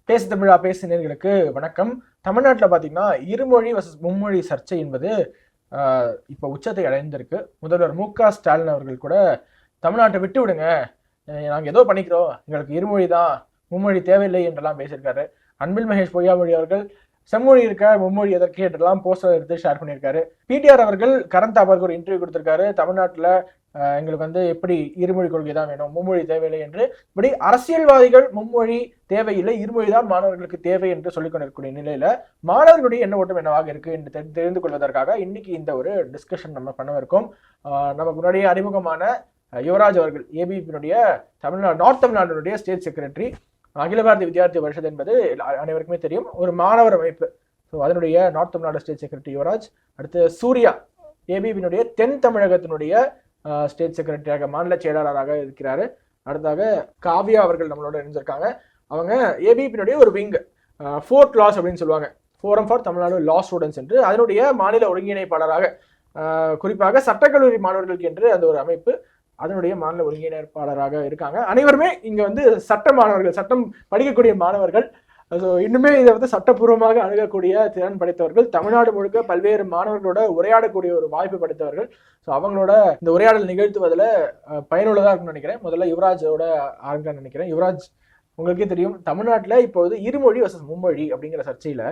பேசு தமிழா பேசினர்களுக்கு வணக்கம். தமிழ்நாட்டில் பார்த்தீங்கன்னா இருமொழி வர்சஸ் மும்மொழி சர்ச்சை என்பது இப்போ உச்சத்தை அடைந்திருக்கு. முதல்வர் மு.க.ஸ்டாலின் அவர்கள் கூட தமிழ்நாட்டை விட்டு விடுங்க, நாங்கள் ஏதோ பண்ணிக்கிறோம், எங்களுக்கு இருமொழி தான், மும்மொழி தேவையில்லை என்றெல்லாம் பேசியிருக்காரு. அன்பில் மகேஷ் பொய்யாமொழி அவர்கள் செம்மொழி இருக்க மும்மொழி எதற்கு என்றெல்லாம் போஸ்டர் எடுத்து ஷேர் பண்ணியிருக்காரு. பிடிஆர் அவர்கள் கரண் தாப்பருக்கு ஒரு இன்டர்வியூ கொடுத்திருக்காரு. தமிழ்நாட்டில் எங்களுக்கு எப்படி இருமொழி கொள்கை தான் வேணும், மும்மொழி தேவையில்லை என்று. இப்படி அரசியல்வாதிகள் மும்மொழி தேவையில்லை, இருமொழி தான் மாணவர்களுக்கு தேவை என்று சொல்லிக் கொண்டிருக்கக்கூடிய நிலையில மாணவர்களுடைய எண்ண ஓட்டம் என்னவாக இருக்கு என்று தெரிந்து கொள்வதற்காக இன்னைக்கு இந்த ஒரு டிஸ்கஷன் நம்ம பண்ணவிருக்கோம். நமக்கு முன்னாடியே அறிமுகமான யுவராஜ் அவர்கள் ஏபிபியினுடைய நார்த் தமிழ்நாட்டினுடைய ஸ்டேட் செக்ரட்டரி. அகில பாரதிய வித்யார்த்தி பரிஷத் என்பது அனைவருக்குமே தெரியும், ஒரு மாணவர் அமைப்பு. ஸோ அதனுடைய north Tamil Nadu state secretary Yuvaraj. அடுத்து சூர்யா ஏபிபியினுடைய தென் தமிழகத்தினுடைய ஸ்டேட் செக்ரட்டரியாக மாநில செயலாளராக இருக்கிறாரு. அடுத்தாக காவ்யா அவர்கள் நம்மளோட இணைஞ்சிருக்காங்க. அவங்க ஏபிபியினுடைய ஒரு விங், ஃபோர்த் லாஸ் அப்படின்னு சொல்லுவாங்க, forum for Tamil Nadu law students என்று, அதனுடைய மாநில ஒருங்கிணைப்பாளராக, குறிப்பாக சட்டக்கல்லூரி மாணவர்களுக்கு என்று அந்த ஒரு அமைப்பு, அதனுடைய மாநில ஒருங்கிணைப்பாளராக இருக்காங்க. அனைவருமே இங்க சட்ட மாணவர்கள், சட்டம் படிக்கக்கூடிய மாணவர்கள். ஸோ இன்னுமே இதை சட்டப்பூர்வமாக அணுகக்கூடிய திறன் படைத்தவர்கள், தமிழ்நாடு முழுக்க பல்வேறு மாணவர்களோட உரையாடக்கூடிய ஒரு வாய்ப்பு படைத்தவர்கள். ஸோ அவங்களோட இந்த உரையாடல் நிகழ்த்துவதில் பயனுள்ளதாக இருக்கும்னு நினைக்கிறேன். முதல்ல யுவராஜோட ஆரம்பிக்க நினைக்கிறேன். யுவராஜ், உங்களுக்கே தெரியும், தமிழ்நாட்டில் இப்போது இருமொழி வர்சஸ் மும்மொழி அப்படிங்கிற சர்ச்சையில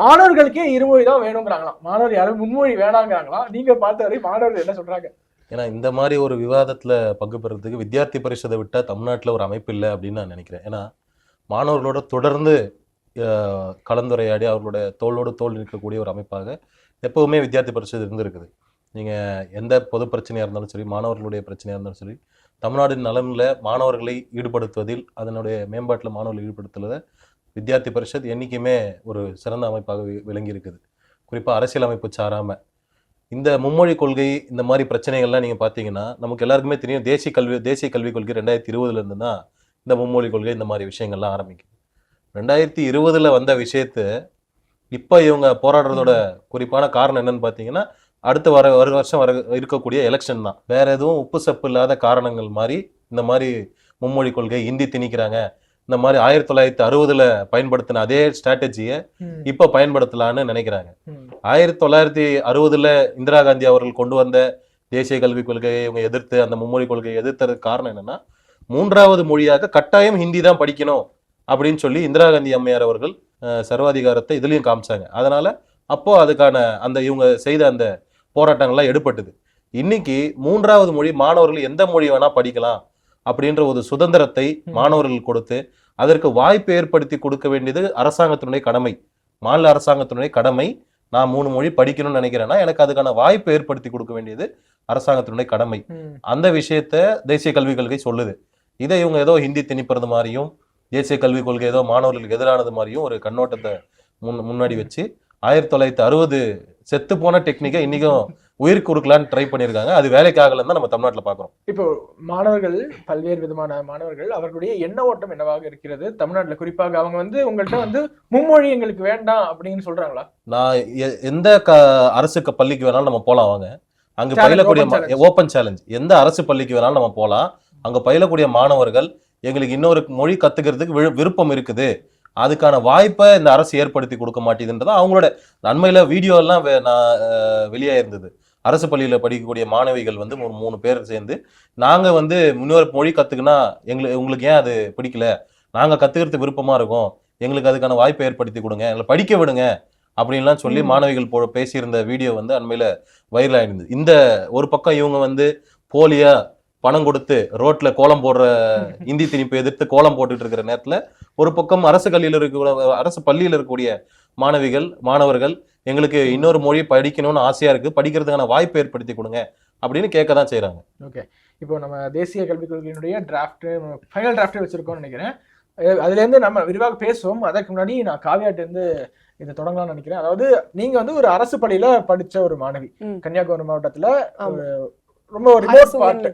மாணவர்களுக்கே இருமொழி தான் வேணுங்கிறாங்களாம், மாணவர் யாரும் மும்மொழி வேணாங்கிறாங்களாம். நீங்க பார்த்த வரை மாணவர்கள் என்ன சொல்றாங்க? ஏன்னா இந்த மாதிரி ஒரு விவாதத்தில் பங்கு பெறதுக்கு வித்யார்த்தி பரிஷதை விட்டால் தமிழ்நாட்டில் ஒரு அமைப்பு இல்லை அப்படின்னு நான் நினைக்கிறேன். ஏன்னா மாணவர்களோட தொடர்ந்து கலந்துரையாடி அவர்களோட தோளோடு தோல் நிற்கக்கூடிய ஒரு அமைப்பாக எப்போவுமே வித்யார்த்தி பரிஷத் இருந்திருக்குது. நீங்கள் எந்த பொது பிரச்சனையாக இருந்தாலும் சரி, மாணவர்களுடைய பிரச்சனையாக இருந்தாலும் சரி, தமிழ்நாட்டின் நலனில் மாணவர்களை ஈடுபடுத்துவதில், அதனுடைய மேம்பாட்டில் மாணவர்களை ஈடுபடுத்துவதில் வித்யார்த்தி பரிஷத் என்றைக்குமே ஒரு சிறந்த அமைப்பாக விளங்கி இருக்குது. குறிப்பாக அரசியல் அமைப்பு சாராமல் இந்த மும்மொழி கொள்கை, இந்த மாதிரி பிரச்சனைகள்லாம் நீங்கள் பார்த்தீங்கன்னா நமக்கு எல்லாருக்குமே தெரியும். தேசிய கல்விக் கொள்கை 2020 தான் இந்த மும்மொழி கொள்கை, இந்த மாதிரி விஷயங்கள்லாம் ஆரம்பிக்குது. 2020 வந்த விஷயத்தை இப்போ இவங்க போராடுறதோட குறிப்பான காரணம் என்னன்னு பார்த்தீங்கன்னா, அடுத்த ஒரு வருஷம் இருக்கக்கூடிய எலெக்ஷன் தான். வேற எதுவும் உப்பு சப்பு இல்லாத காரணங்கள் மாதிரி இந்த மாதிரி மும்மொழி கொள்கை, ஹிந்தி திணிக்கிறாங்க, இந்த மாதிரி 1960 பயன்படுத்தின அதே ஸ்ட்ராட்டஜியை இப்ப பயன்படுத்தலான்னு நினைக்கிறாங்க. 1960 இந்திரா காந்தி அவர்கள் கொண்டு வந்த தேசிய கல்விக் கொள்கையை இவங்க எதிர்த்து, அந்த மும்மொழி கொள்கையை எதிர்த்ததுக்கு காரணம் என்னன்னா, 3வது மொழியாக கட்டாயம் ஹிந்தி தான் படிக்கணும் அப்படின்னு சொல்லி இந்திரா காந்தி அம்மையார் அவர்கள் சர்வாதிகாரத்தை இதுலயும் காமிச்சாங்க. அதனால அப்போ அதுக்கான அந்த இவங்க செய்த அந்த போராட்டங்கள்லாம் எடுபட்டது. இன்னைக்கு 3வது மொழி மாணவர்கள் எந்த மொழி வேணா படிக்கலாம் அப்படின்ற ஒரு சுதந்திரத்தை மாணவர்கள் கொடுத்து அதற்கு வாய்ப்பு ஏற்படுத்தி கொடுக்க வேண்டியது அரசாங்கத்தினுடைய கடமை, மாநில அரசாங்கத்தினுடைய கடமை. நான் 3 மொழி படிக்கணும்னு நினைக்கிறேன்னா எனக்கு அதுக்கான வாய்ப்பு ஏற்படுத்தி கொடுக்க வேண்டியது அரசாங்கத்தினுடைய கடமை. அந்த விஷயத்த தேசிய கல்விக் கொள்கை சொல்லுது. இதை இவங்க ஏதோ ஹிந்தி திணிப்பது மாதிரியும், தேசிய கல்விக் கொள்கை ஏதோ மாணவர்களுக்கு எதிரானது மாதிரியும் ஒரு கண்ணோட்டத்தை முன்னாடி வச்சு 1960 செத்து போன டெக்னிக்கை இன்னைக்கும் உயிர் கொடுக்கலான்னு ட்ரை பண்ணியிருக்காங்க. அது வேலைக்கு ஆகலன்னு தான் நம்ம தமிழ்நாட்டில் பார்க்குறோம். இப்போ மாணவர்கள், பல்வேறு விதமான மாணவர்கள், அவர்களுடைய எண்ண ஓட்டம் என்னவாக இருக்கிறது தமிழ்நாட்டில்? குறிப்பாக அவங்க உங்கள்கிட்ட மும்மொழி எங்களுக்கு வேண்டாம் அப்படின்னு சொல்றாங்களா? நான் எந்த அரசு பள்ளிக்கு வேணாலும் நம்ம போகலாம், வாங்க அங்க பயிலக்கூடிய ஓப்பன் சேலஞ்ச், எந்த அரசு பள்ளிக்கு வேணாலும் நம்ம போகலாம். அங்க பயிலக்கூடிய மாணவர்கள் எங்களுக்கு இன்னொரு மொழி கத்துக்கிறதுக்கு விருப்பம் இருக்குது, அதுக்கான வாய்ப்பை இந்த அரசு ஏற்படுத்தி கொடுக்க மாட்டேதுன்றதா அவங்களோட நன்மையில வீடியோ எல்லாம் வெளியே இருந்தது. அரசு பள்ளியில படிக்கக்கூடிய மாணவிகள் ஒரு 3 பேர் சேர்ந்து, நாங்க இன்னொரு மொழி கத்துக்குன்னா உங்களுக்கு ஏன் அது பிடிக்கல, நாங்க கத்துக்கிறதுக்கு விருப்பமா இருக்கோம், எங்களுக்கு அதுக்கான வாய்ப்பை ஏற்படுத்தி கொடுங்க, எங்களை படிக்க விடுங்க அப்படின்லாம் சொல்லி மாணவிகள் பேசியிருந்த வீடியோ அண்மையில வைரல் ஆயிருந்தது. இந்த ஒரு பக்கம் இவங்க போலியா பணம் கொடுத்து ரோட்ல கோலம் போடுற, இந்தி திணிப்பை எதிர்த்து கோலம் போட்டுட்டு இருக்கிற நேரத்துல ஒரு பக்கம் அரசு பள்ளியில் இருக்கக்கூடிய மாணவர்கள் எங்களுக்கு இன்னொரு மொழி படிக்கணும்னு ஆசையா இருக்கு, படிக்கிறதுக்கான வாய்ப்பு ஏற்படுத்தி கொடுங்க அப்படின்னு கேட்க தான் செய்யறாங்க. ஓகே, இப்போ நம்ம தேசிய கல்விக் கொள்கையினுடைய ஃபைனல் டிராஃப்டே வச்சிருக்கோம்னு நினைக்கிறேன். அதுல இருந்து நம்ம விரிவாக பேசுவோம். அதற்கு முன்னாடி நான் காவியாட்டு இருந்து இதை தொடங்கலாம்னு நினைக்கிறேன். அதாவது நீங்க ஒரு அரசு பள்ளியில படிச்ச ஒரு மாணவி, கன்னியாகுமரி மாவட்டத்துல, ரொம்ப ஒரு ரிமோட் பார்ட்.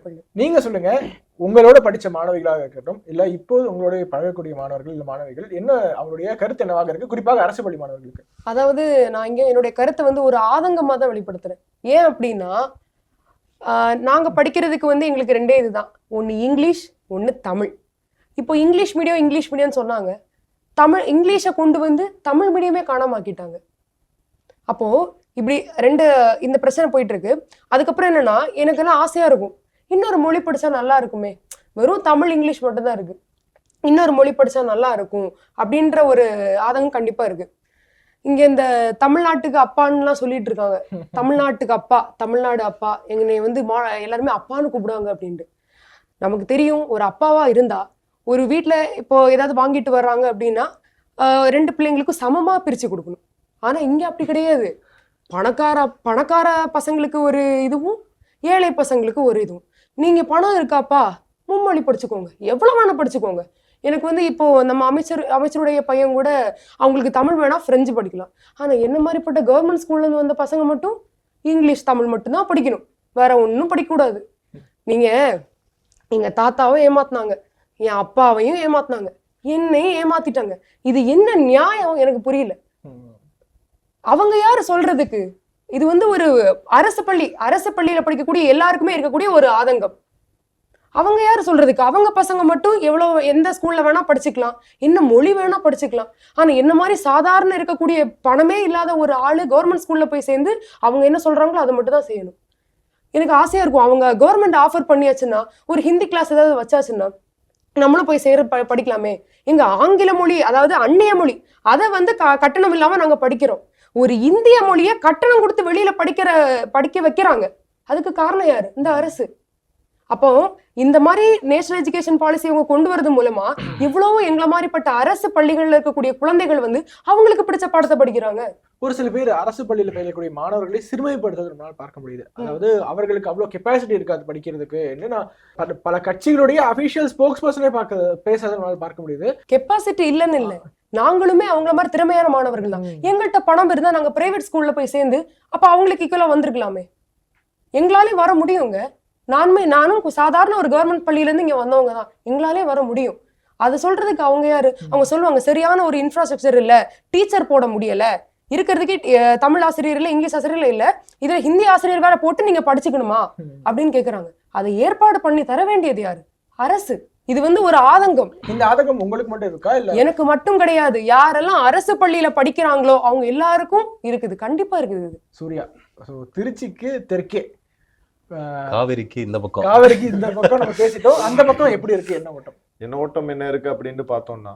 நீங்க சொல்லுங்க, உங்களோட படிச்ச மாணவிகளாக இருக்கட்டும், இல்ல இப்போது உங்களோட பழகக்கூடிய மாணவர்கள் இல்ல மாணவிகள், என்ன அவங்களுடைய கருத்து என்னவாக இருக்கு, குறிப்பாக அரசு பள்ளி மாணவர்களுக்கு? அதாவது நான் இங்க என்னுடைய கருத்தை ஒரு ஆதங்கமா தான் வெளிப்படுத்துறேன். ஏன் அப்படின்னா, நாங்க படிக்கிறதுக்கு எங்களுக்கு 2 இதுதான், ஒன்னு இங்கிலீஷ், ஒன்னு தமிழ். இப்போ இங்கிலீஷ் மீடியம் சொன்னாங்க, இங்கிலீஷை கொண்டு வந்து தமிழ் மீடியமே காணாமாக்கிட்டாங்க. அப்போ இப்படி இந்த பிரச்சனை போயிட்டு இருக்கு. அதுக்கப்புறம் என்னன்னா, எனக்கெல்லாம் ஆசையா இருக்கும், இன்னொரு மொழி படிச்சா நல்லா இருக்குமே, வெறும் தமிழ் இங்கிலீஷ் மட்டும் தான் இருக்கு, இன்னொரு மொழி படிச்சா நல்லா இருக்கும் அப்படின்ற ஒரு ஆதங்கம் கண்டிப்பா இருக்கு. இங்க இந்த தமிழ்நாட்டுக்கு அப்பான்னுலாம் சொல்லிட்டு இருக்காங்க. தமிழ்நாட்டுக்கு அப்பா, தமிழ்நாடு அப்பா, என்னை வந்து எல்லாருமே அப்பான்னு கூப்பிடுவாங்க அப்படின்ட்டு. நமக்கு தெரியும், ஒரு அப்பாவா இருந்தா ஒரு வீட்டுல இப்போ ஏதாவது வாங்கிட்டு வர்றாங்க அப்படின்னா 2 பிள்ளைங்களுக்கும் சமமா பிரிச்சு கொடுக்கணும். ஆனா இங்க அப்படி கிடையாது. பணக்கார பசங்களுக்கு ஒரு இதுவும், ஏழை பசங்களுக்கு ஒரு இதுவும். நீங்க பணம் இருக்காப்பா, மும்மொழி படிச்சுக்கோங்க, எவ்வளவு வேணா படிச்சுக்கோங்க. எனக்கு வந்து இப்போ நம்ம அமைச்சருடைய பையன் கூட அவங்களுக்கு தமிழ் வேணா பிரெஞ்சு படிக்கலாம். ஆனா என்ன மாதிரிப்பட்ட கவர்மெண்ட் ஸ்கூல்ல இருந்து வந்த பசங்க மட்டும் இங்கிலீஷ் தமிழ் மட்டும்தான் படிக்கணும், வேற ஒன்றும் படிக்கக்கூடாது. எங்க தாத்தாவும் ஏமாத்தினாங்க, என் அப்பாவையும் ஏமாத்தினாங்க, என்னையும் ஏமாத்திட்டாங்க. இது என்ன நியாயம் எனக்கு புரியல. அவங்க யாரு சொல்றதுக்கு? இது வந்து ஒரு அரசு பள்ளியில படிக்கக்கூடிய எல்லாருக்குமே இருக்கக்கூடிய ஒரு ஆதங்கம். அவங்க யாரு சொல்றதுக்கு? அவங்க பசங்க மட்டும் எந்த ஸ்கூல்ல வேணா படிச்சுக்கலாம், என்ன மொழி வேணா படிச்சுக்கலாம். ஆனா என்ன மாதிரி சாதாரண இருக்கக்கூடிய பணமே இல்லாத ஒரு ஆளு கவர்மெண்ட் ஸ்கூல்ல போய் சேர்ந்து அவங்க என்ன சொல்றாங்களோ அதை மட்டும் தான் செய்யணும். எனக்கு ஆசையா இருக்கும், அவங்க கவர்மெண்ட் ஆஃபர் பண்ணியாச்சுன்னா, ஒரு ஹிந்தி கிளாஸ் ஏதாவது வச்சாச்சுன்னா நம்மளும் போய் படிக்கலாமே. எங்க ஆங்கில மொழி, அதாவது அந்நிய மொழி, அதை வந்து கட்டணம் இல்லாம நாங்க படிக்கிறோம். ஒரு இந்திய மொழியை கட்டணம் கொடுத்து வெளியில படிக்க வைக்கிறாங்க. அதுக்கு காரணம் யாரு? இந்த அரசு. அப்போ இந்த மாதிரி நேஷனல் எஜுகேஷன் பாலிசி அவங்க கொண்டு வரது மூலமா இவ்வளவு எங்களை மாதிரிப்பட்ட அரசு பள்ளிகள்ல இருக்கக்கூடிய குழந்தைகள் வந்து அவங்களுக்கு பிடிச்ச பாடத்தை படிக்கிறாங்க. ஒரு சில பேர் அரசு பள்ளியில பயிலக்கூடிய மாணவர்களை சிறுமைப்படுத்துறது நம்மளால பார்க்க முடியுது. அதாவது அவர்களுக்கு அவ்வளவு கெப்பாசிட்டி இருக்காது படிக்கிறதுக்கு. என்னன்னா பல கட்சிகளுடைய அபிஷியல் ஸ்போக்ஸ் பர்சனே பேசுறதை நம்மளால பார்க்க முடியுது. கெப்பாசிட்டி இல்லைன்னு இல்லை, நாங்களுமே அவங்கள மாதிரி திறமையான மாணவர்கள் தான். எங்கள்கிட்ட பணம் இருந்தா நாங்க பிரைவேட் ஸ்கூல்ல போய் சேர்ந்து அப்ப அவங்களுக்கு ஈக்குவலா வந்திருக்கலாமே. எங்களாலே வர முடியுங்க. நானும் சாதாரண ஒரு கவர்மெண்ட் பள்ளியில இருந்து இங்க வந்தவங்க தான், எங்களாலே வர முடியும். அது சொல்றதுக்கு அவங்க யாரு? அவங்க சொல்லுவாங்க, சரியான ஒரு இன்ஃப்ராஸ்ட்ரக்சர் இல்ல, டீச்சர் போட முடியல, இருக்கிறதுக்கு தமிழ் ஆசிரியர் இல்ல, இங்கிலீஷ் ஆசிரியர் இல்ல, இதுல ஹிந்தி ஆசிரியர் வேற போட்டு நீங்க படிச்சுக்கணுமா அப்படின்னு கேக்குறாங்க. அதை ஏற்பாடு பண்ணி தர வேண்டியது யாரு? அரசு. இது வந்து ஒரு ஆதங்கம். இந்த ஆதங்கம் உங்களுக்கு மட்டும் இருக்கா? இல்ல எனக்கு மட்டும் கிடையாது, யாரெல்லாம் அரசு பள்ளியில படிக்கிறாங்களோ அவங்க எல்லாருக்கும் இருக்குது, கண்டிப்பா இருக்குது. சூர்யா, திருச்சிக்கு தெற்கே காவிரிக்கு இந்த பக்கம் நம்ம பேசிட்டோம். அந்த பக்கம் எப்படி இருக்கு? என்ன ஓட்டம் என்ன இருக்கு அப்படின்னு பார்த்தோம்னா,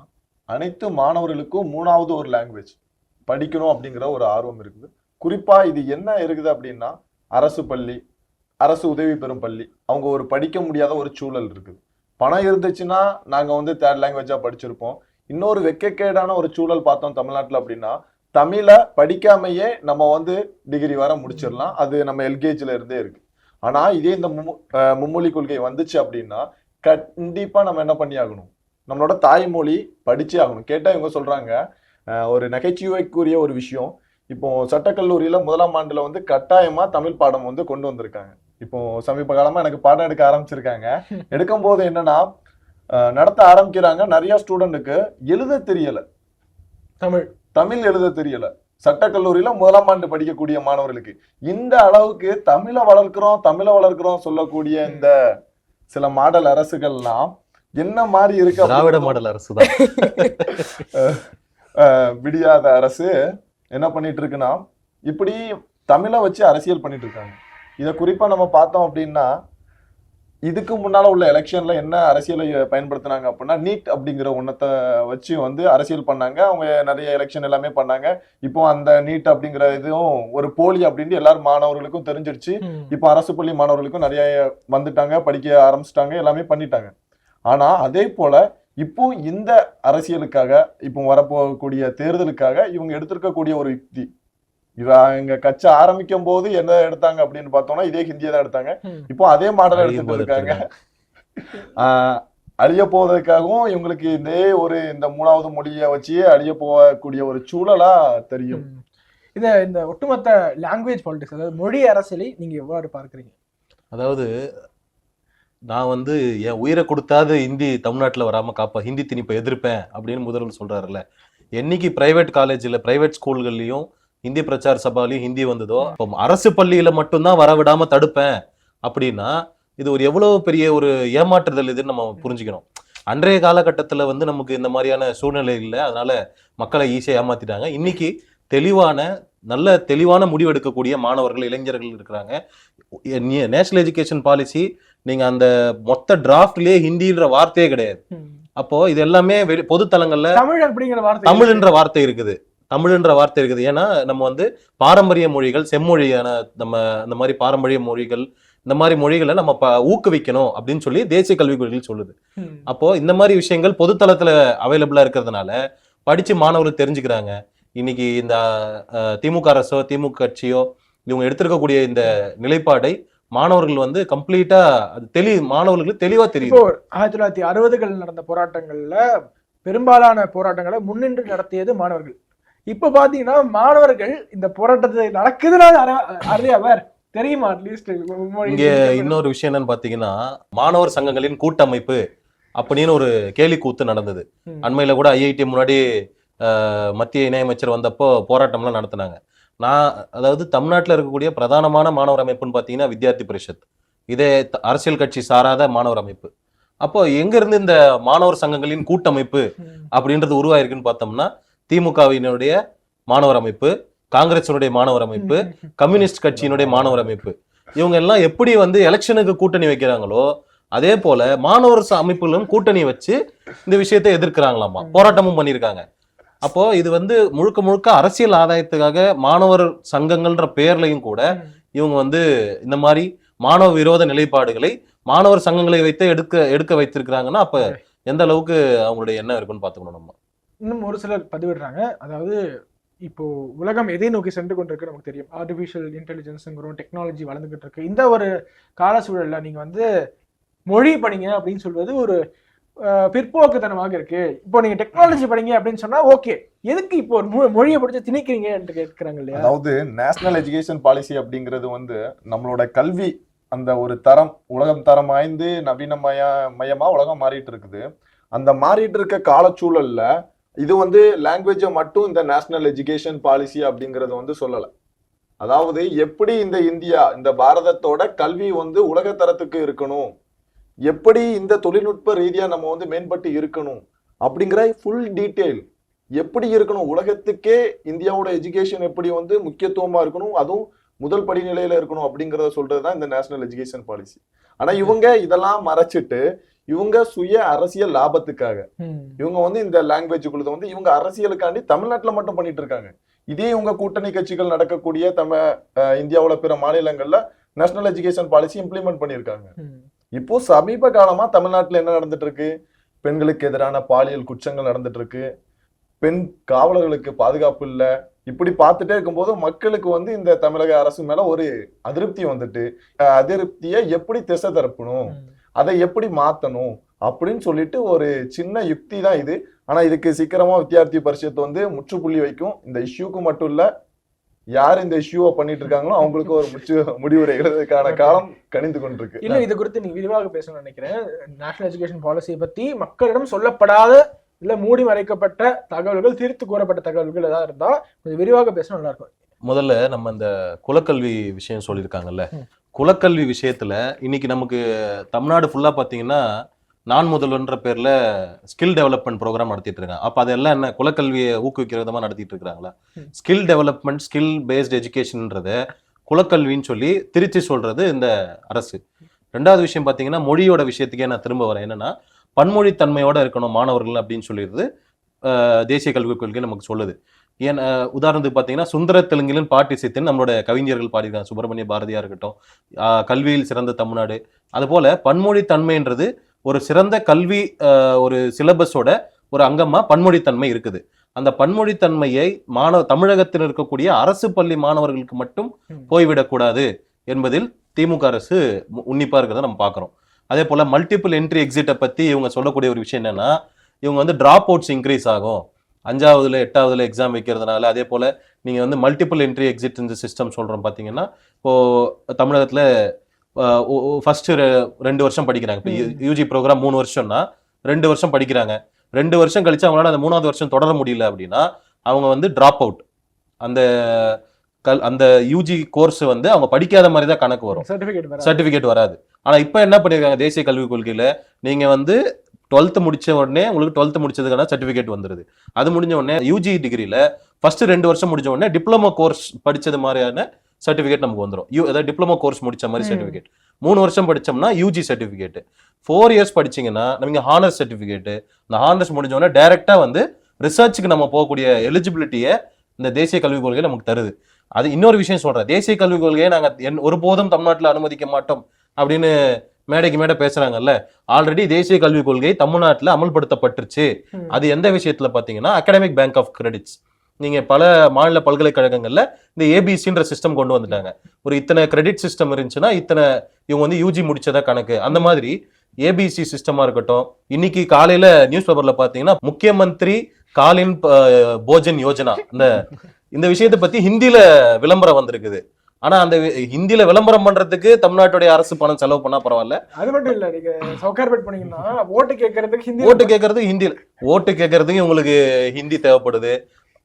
அனைத்து மாணவர்களுக்கும் 3வது ஒரு லாங்குவேஜ் படிக்கணும் அப்படிங்கிற ஒரு ஆர்வம் இருக்குது. குறிப்பா இது என்ன இருக்குது அப்படின்னா, அரசு பள்ளி, அரசு உதவி பெறும் பள்ளி, அவங்க ஒரு படிக்க முடியாத ஒரு சூழல் இருக்குது. பணம் இருந்துச்சுன்னா நாங்க வந்து 3rd லாங்குவேஜா படிச்சிருப்போம். இன்னொரு வெக்கக்கேடான ஒரு சூழல் பார்த்தோம் தமிழ்நாட்டுல அப்படின்னா, தமிழை படிக்காமையே நம்ம வந்து டிகிரி வர முடிச்சிடலாம். அது நம்ம எல்கேஜில இருந்தே இருக்கு. ஆனா இதே இந்த மும்மொழி கொள்கை வந்துச்சு அப்படின்னா கண்டிப்பா நம்ம என்ன பண்ணி ஆகணும், நம்மளோட தாய்மொழி படிச்சே ஆகணும். கேட்டா இவங்க சொல்றாங்க, ஒரு நகைச்சுவைக்குரிய ஒரு விஷயம், இப்போ சட்டக்கல்லூரியில 1ஆம் ஆண்டுல வந்து கட்டாயமா தமிழ் பாடம் வந்து கொண்டு வந்திருக்காங்க. இப்போ சமீப காலமா எனக்கு பாடம் எடுக்க ஆரம்பிச்சிருக்காங்க. எடுக்கும் போது என்னன்னா, நடத்த ஆரம்பிக்கிறாங்க, நிறைய ஸ்டூடெண்ட்டுக்கு எழுத தெரியல, தமிழ் எழுத தெரியல. சட்டக்கல்லூரியில 1ஆம் ஆண்டு படிக்கக்கூடிய மாணவர்களுக்கு இந்த அளவுக்கு தமிழை வளர்க்கிறோம் சொல்லக்கூடிய இந்த சில மாடல் அரசுகள்லாம் என்ன மாதிரி இருக்கு? திராவிட மாடல் அரசு தான். விடியாத அரசு என்ன பண்ணிட்டு இருக்குன்னா, இப்படி தமிழை வச்சு அரசியல் பண்ணிட்டு இருக்காங்க. இதை குறிப்பா நம்ம பார்த்தோம் அப்படின்னா, இதுக்கு முன்னால உள்ள எலெக்ஷன்ல என்ன அரசியலை பயன்படுத்தினாங்க அப்படின்னா, நீட் அப்படிங்கிற ஒன்னத்தை வச்சு வந்து அரசியல் பண்ணாங்க. அவங்க நிறைய எலெக்ஷன் எல்லாமே பண்ணாங்க. இப்போ அந்த நீட் அப்படிங்கிற இதுவும் ஒரு போலி அப்படின்னு எல்லாரும் மாணவர்களுக்கும் தெரிஞ்சிருச்சு. இப்போ அரசு பள்ளி மாணவர்களுக்கும் நிறைய வந்துட்டாங்க, படிக்க ஆரம்பிச்சிட்டாங்க, எல்லாமே பண்ணிட்டாங்க. ஆனா அதே போல இப்போ இந்த அரசியலுக்காக, இப்போ வரப்போகக்கூடிய தேர்தலுக்காக இவங்க எடுத்திருக்கக்கூடிய ஒரு யுக்தி, இவங்க கட்சி ஆரம்பிக்கும் போது என்ன எடுத்தாங்க அப்படின்னு பார்த்தோம்னா இதே ஹிந்தியை தான் எடுத்தாங்க. இப்போ அதே மாடலை எடுத்துட்டு இருக்காங்க. அழிய போவதற்காகவும் இவங்களுக்கு இந்த 3வது மொழியை வச்சு அழிய போகக்கூடிய ஒரு சூழலா தெரியும். இந்த ஒட்டுமொத்த லாங்குவேஜ் பாலிடிக்ஸ், அதாவது மொழி அரசியலை நீங்க எவ்வாறு பார்க்குறீங்க? அதாவது நான் வந்து என் உயிரை கொடுத்தாது ஹிந்தி தமிழ்நாட்டில் வராம ஹிந்தி திணிப்பை எதிர்ப்பேன் அப்படின்னு முதல்வர் சொல்றாருல்ல. என்னைக்கு பிரைவேட் காலேஜில் பிரைவேட் ஸ்கூல்கள்லையும் ஹிந்தி பிரச்சார சபாலையும் ஹிந்தி வந்ததோ, இப்போ அரசு பள்ளியில மட்டும்தான் வர விடாம தடுப்பேன் அப்படின்னா இது ஒரு எவ்வளவு பெரிய ஒரு ஏமாற்றுதல் இதுன்னு நம்ம புரிஞ்சுக்கணும். அன்றைய காலகட்டத்துல வந்து நமக்கு இந்த மாதிரியான சூழ்நிலை இல்லை, அதனால மக்களை ஈஸியா ஏமாத்திட்டாங்க. இன்னைக்கு நல்ல தெளிவான முடிவு எடுக்கக்கூடிய மாணவர்கள், இளைஞர்கள் இருக்கிறாங்க. நேஷனல் எஜுகேஷன் பாலிசி நீங்க அந்த மொத்த டிராஃப்ட்லயே ஹிந்தின்ற வார்த்தையே கிடையாது. அப்போ இது எல்லாமே பொது தளங்கள்ல தமிழ் அப்படிங்கிற வார்த்தை தமிழ்ன்ற வார்த்தை இருக்குது. ஏன்னா நம்ம வந்து பாரம்பரிய மொழிகள், செம்மொழியான நம்ம அந்த மாதிரி பாரம்பரிய மொழிகள், இந்த மாதிரி மொழிகளை நம்ம ஊக்குவிக்கணும் அப்படின்னு சொல்லி தேசிய கல்விக் கொள்கை சொல்லுது. அப்போ இந்த மாதிரி விஷயங்கள் பொதுத்தளத்துல அவைலபிளா இருக்கிறதுனால படிச்சு மாணவர்கள் தெரிஞ்சுக்கிறாங்க. இன்னைக்கு இந்த திமுக அரசோ திமுக கட்சியோ இவங்க எடுத்திருக்கக்கூடிய இந்த நிலைப்பாடை மாணவர்கள் வந்து கம்ப்ளீட்டா மாணவர்களுக்கு தெளிவா தெரியும். 1960கள் நடந்த போராட்டங்கள்ல பெரும்பாலான போராட்டங்களை முன்னின்று நடத்தியது மாணவர்கள். இப்ப பாத்தீங்கன்னா மாணவர்கள் இந்த போராட்டத்தை நடக்குதுன்னா அறியாவர் தெரியுமா? அட்லீஸ்ட் இங்க இன்னொரு விஷயம் என்னன்னு பாத்தீங்கன்னா, மாணவர் சங்கங்களின் கூட்டமைப்பு அப்படின்னு ஒரு கேலி கூத்து நடந்தது. அண்மையில கூட ஐஐடி முன்னாடி மத்திய இணையமைச்சர் வந்தப்போ போராட்டம்லாம் நடத்தினாங்க. அதாவது தமிழ்நாட்டில் இருக்கக்கூடிய பிரதானமான மாணவர் அமைப்புன்னு பார்த்தீங்கன்னா வித்யார்த்தி பரிஷத், இதே அரசியல் கட்சி சாராத மாணவர் அமைப்பு. அப்போ எங்க இருந்து இந்த மாணவர் சங்கங்களின் கூட்டமைப்பு அப்படின்றது உருவாயிருக்குன்னு பார்த்தோம்னா, திமுகவினுடைய மாணவர் அமைப்பு, காங்கிரசினுடைய மாணவர் அமைப்பு, கம்யூனிஸ்ட் கட்சியினுடைய மாணவர் அமைப்பு, இவங்க எல்லாம் எப்படி வந்து எலெக்ஷனுக்கு கூட்டணி வைக்கிறாங்களோ அதே போல மாணவர் அமைப்புகளும் கூட்டணி வச்சு இந்த விஷயத்தை எதிர்க்கிறாங்களாமா, போராட்டமும் பண்ணியிருக்காங்க. அப்போ இது வந்து முழுக்க முழுக்க அரசியல் ஆதாயத்துக்காக மாணவர் சங்கங்கள்ன்ற பெயர்லையும் கூட இவங்க வந்து இந்த மாதிரி மாணவ விரோத நிலைப்பாடுகளை மாணவர் சங்கங்களை வைத்து எடுக்க வைத்திருக்கிறாங்கன்னா அப்ப எந்த அளவுக்கு அவங்களுடைய எண்ணம் இருக்குன்னு பாத்துக்கணும். நம்ம இன்னும் ஒரு சிலர் பதிவிடுறாங்க, அதாவது இப்போ உலகம் எதை நோக்கி சென்று கொண்டிருக்கு நமக்கு தெரியும். ஆர்டிஃபிஷியல் இன்டெலிஜென்ஸுங்கிறோம், டெக்னாலஜி வளர்ந்துகிட்டு இருக்கு. இந்த ஒரு கால சூழல்ல நீங்க வந்து மொழி படிங்க அப்படின்னு சொல்வது ஒரு பிற்போக்குத்தனமாக இருக்கு. இப்போ நீங்க டெக்னாலஜி படிங்க அப்படின்னு சொன்னா ஓகே, எதுக்கு இப்போ ஒரு மொழியை படிச்சு திணிக்கிறீங்க என்று கேட்கிறாங்க இல்லையா? அதாவது நேஷனல் எஜுகேஷன் பாலிசி அப்படிங்கிறது வந்து நம்மளோட கல்வி அந்த ஒரு தரம், உலகம் தரம் வாய்ந்து நவீனமயமா உலகம் மாறிட்டு இருக்குது. அந்த மாறிட்டு இருக்க காலச்சூழல்ல இது வந்து லாங்குவேஜை மட்டும் இந்த நேஷனல் எஜுகேஷன் பாலிசி அப்படிங்கறது வந்து சொல்லல. அதாவது எப்படி இந்த இந்தியா, இந்த பாரதத்தோட கல்வி வந்து உலக தரத்துக்கு இருக்கணும், எப்படி இந்த தொழில்நுட்ப ரீதியா நம்ம வந்து மேம்பட்டு இருக்கணும் அப்படிங்கிற ஃபுல் டீட்டெயில் எப்படி இருக்கணும், உலகத்துக்கே இந்தியாவோட எஜுகேஷன் எப்படி வந்து முக்கியத்துவமா இருக்கணும், அதுவும் முதல் படிநிலையில இருக்கணும் அப்படிங்கிறத சொல்றதுதான் இந்த நேஷனல் எஜுகேஷன் பாலிசி. ஆனா இவங்க இதெல்லாம் மறைச்சிட்டு இவங்க சுய அரசியல் லாபத்துக்காக இவங்க வந்து இந்த லாங்குவேஜுக்குள்ளது வந்து இவங்க அரசியலுக்காண்டி தமிழ்நாட்டுல மட்டும் பண்ணிட்டு இருக்காங்க. இதே இவங்க கூட்டணி கட்சிகள் நடக்கக்கூடிய இந்தியாவோட பிற மாநிலங்கள்ல நேஷனல் எஜுகேஷன் பாலிசி இம்ப்ளிமெண்ட் பண்ணியிருக்காங்க. இப்போ சமீப காலமா தமிழ்நாட்டுல என்ன நடந்துட்டு இருக்கு? பெண்களுக்கு எதிரான பாலியல் குற்றங்கள் நடந்துட்டு இருக்கு, பெண் காவலர்களுக்கு பாதுகாப்பு இல்ல. இப்படி பார்த்துட்டே இருக்கும்போது மக்களுக்கு வந்து இந்த தமிழக அரசு மேல ஒரு அதிருப்தி வந்துட்டு, அதிருப்தியை எப்படி திசை திருப்பணும், அதை எப்படி மாத்தணும் அப்படின்னு சொல்லிட்டு ஒரு சின்ன யுக்தி தான் இது. ஆனா இதுக்கு சீக்கிரமா வித்யார்த்தி பரிஷத் வந்து முற்றுப்புள்ளி வைக்கும். இந்த இஷ்யூக்கு மட்டும் இல்ல, யார் இந்த இஷ்யூவை பண்ணிட்டு இருக்காங்களோ அவங்களுக்கு ஒரு முடிவுரை எழுதுறதுக்கான காலம் கணிந்து கொண்டிருக்கு. இல்ல, இது குறித்து நீங்க விரிவாக பேசணும்னு நினைக்கிறேன். நேஷனல் எஜுகேஷன் பாலிசியை பத்தி மக்களிடம் சொல்லப்படாத இல்ல மூடி மறைக்கப்பட்ட தகவல்கள், தீர்த்து கூறப்பட்ட தகவல்கள் ஏதாவது இருந்தா கொஞ்சம் விரிவாக பேசணும், நல்லா இருக்கும். முதல்ல நம்ம இந்த குலக்கல்வி விஷயம் சொல்லியிருக்காங்கல்ல, குலக்கல்வி விஷயத்துல இன்னைக்கு நமக்கு தமிழ்நாடு ஃபுல்லா பாத்தீங்கன்னா நான் முதல்வன்ற பேர்ல ஸ்கில் டெவலப்மெண்ட் ப்ரோக்ராம் நடத்திட்டு இருக்காங்க. அப்ப அதெல்லாம் என்ன குலக்கல்வியை ஊக்குவிக்கிற விதமா நடத்திட்டு இருக்காங்களா? ஸ்கில் டெவலப்மெண்ட், ஸ்கில் பேஸ்ட் எஜுகேஷன்ன்றத குலக்கல்வின்னு சொல்லி திருச்சி சொல்றது இந்த அரசு. ரெண்டாவது விஷயம் பாத்தீங்கன்னா மொழியோட விஷயத்துக்கே நான் திரும்ப வரேன். என்னன்னா பன்மொழித்தன்மையோட இருக்கணும் மாணவர்கள் அப்படின்னு சொல்லிடுறது தேசிய கல்விக் கொள்கை நமக்கு சொல்லுது. ஏன் உதாரணத்துக்கு பார்த்தீங்கன்னா சுந்தர தெலுங்கிலும் பாட்டி சித்தின்னு நம்மளோட கவிஞர்கள் பாடியிருக்காங்க. சுப்பிரமணிய பாரதியா இருக்கட்டும், கல்வியில் சிறந்த தமிழ்நாடு. அதுபோல பன்மொழித்தன்மைன்றது ஒரு சிறந்த கல்வி ஒரு சிலபஸோட ஒரு அங்கமா பன்மொழித்தன்மை இருக்குது. அந்த பன்மொழித்தன்மையை தமிழகத்தில் இருக்கக்கூடிய அரசு பள்ளி மாணவர்களுக்கு மட்டும் போய்விடக்கூடாது என்பதில் திமுக அரசு உன்னிப்பா இருக்கிறத நம்ம பார்க்கிறோம். அதே போல மல்டிபிள் என்ட்ரி எக்ஸிட்டை பத்தி இவங்க சொல்லக்கூடிய ஒரு விஷயம் என்னன்னா, இவங்க வந்து டிராப் அவுட்ஸ் இன்க்ரீஸ் ஆகும் 5ஆவதுல 8ஆவதுல எக்ஸாம் வைக்கிறதுனால. அதே போல நீங்க வந்து மல்டிபிள் என்ட்ரி எக்ஸிட் இந்த சிஸ்டம் சொல்றோம் பாத்தீங்கன்னா, இப்போ தமிழகத்துல ஃபர்ஸ்ட் 2 வருஷம் படிக்கிறாங்க. இப்போ யூஜி ப்ரோக்ராம் 3 வருஷம்னா 2 வருஷம் படிக்கிறாங்க. 2 வருஷம் கழிச்சு அவங்களால அந்த 3ஆவது வருஷம் தொடர முடியல அப்படின்னா அவங்க வந்து டிராப் அவுட். அந்த யூஜி கோர்ஸ் வந்து அவங்க படிக்காத மாதிரி தான் கணக்கு வரும், சர்டிபிகேட் வராது. ஆனா இப்ப என்ன பண்ணிருக்காங்க தேசிய கல்விக் கொள்கையில, நீங்க வந்து 12th முடிச்ச உடனே உங்களுக்கு 12th முடிச்சதுக்கான சர்டிஃபிகேட் வந்துருது. அது முடிஞ்ச உடனே யூஜி டிகிரியில ஃபர்ஸ்ட் 2 வருஷம் முடிஞ்ச உடனே டிப்ளமோ கோர்ஸ் படிச்சது மாதிரியான சர்டிஃபிகேட் நமக்கு வந்துடும். அதாவது டிப்ளமோ கோர்ஸ் முடிச்ச மாதிரி சர்டிஃபிகேட். 3 வருஷம் படிச்சோம்னா யூஜி சர்டிஃபிகேட். 4 இயர்ஸ் படிச்சீங்கன்னா நமக்கு ஹானர்ஸ் சர்டிஃபிகேட். இந்த ஹானர்ஸ் முடிஞ்ச உடனே டைரக்டா வந்து ரிசர்ச்சுக்கு நம்ம போகக்கூடிய எலிஜிபிலிட்டியை இந்த தேசிய கல்விக் கொள்கை நமக்கு தருது. அது இன்னொரு விஷயம் சொல்றேன், தேசிய கல்விக் கொள்கையை நாங்கள் ஒருபோதும் தமிழ்நாட்டில் அனுமதிக்க மாட்டோம் அப்படின்னு மேடைக்கு மேடை பேசுறாங்கல்ல. ஆல்ரெடி தேசிய கல்விக் கொள்கை தமிழ்நாட்டில் அமல்படுத்தப்பட்டுருச்சு. அது எந்த விஷயத்துல பாத்தீங்கன்னா அகாடமிக் பேங்க் ஆஃப் கிரெடிட்ஸ். நீங்க பல மாநில பல்கலைக்கழகங்கள்ல இந்த ஏபிசின்ற சிஸ்டம் கொண்டு வந்துட்டாங்க. ஒரு இத்தனை கிரெடிட் சிஸ்டம் இருந்துச்சுன்னா இத்தனை இவங்க வந்து யூஜி முடிச்சதா கணக்கு. அந்த மாதிரி ஏபிசி சிஸ்டமா இருக்கட்டும். இன்னைக்கு காலையில நியூஸ் பேப்பர்ல பாத்தீங்கன்னா முக்கியமந்திரி காலின் போஜன் யோஜனா, இந்த விஷயத்தை பத்தி ஹிந்தியில விளம்பரம் வந்திருக்குது. ஆனா அந்த ஹிந்தியில விளம்பரம் பண்றதுக்கு தமிழ்நாட்டுடைய அரசு பணம் செலவு பண்ணா பரவாயில்ல. அது மட்டும் இல்ல, நீங்க சவுகார்பேட் பண்ணீங்கன்னா ஓட்டு கேட்கறதுக்கு ஹிந்தியில் ஓட்டு கேட்கறதுக்கு உங்களுக்கு ஹிந்தி தேவைப்படுது.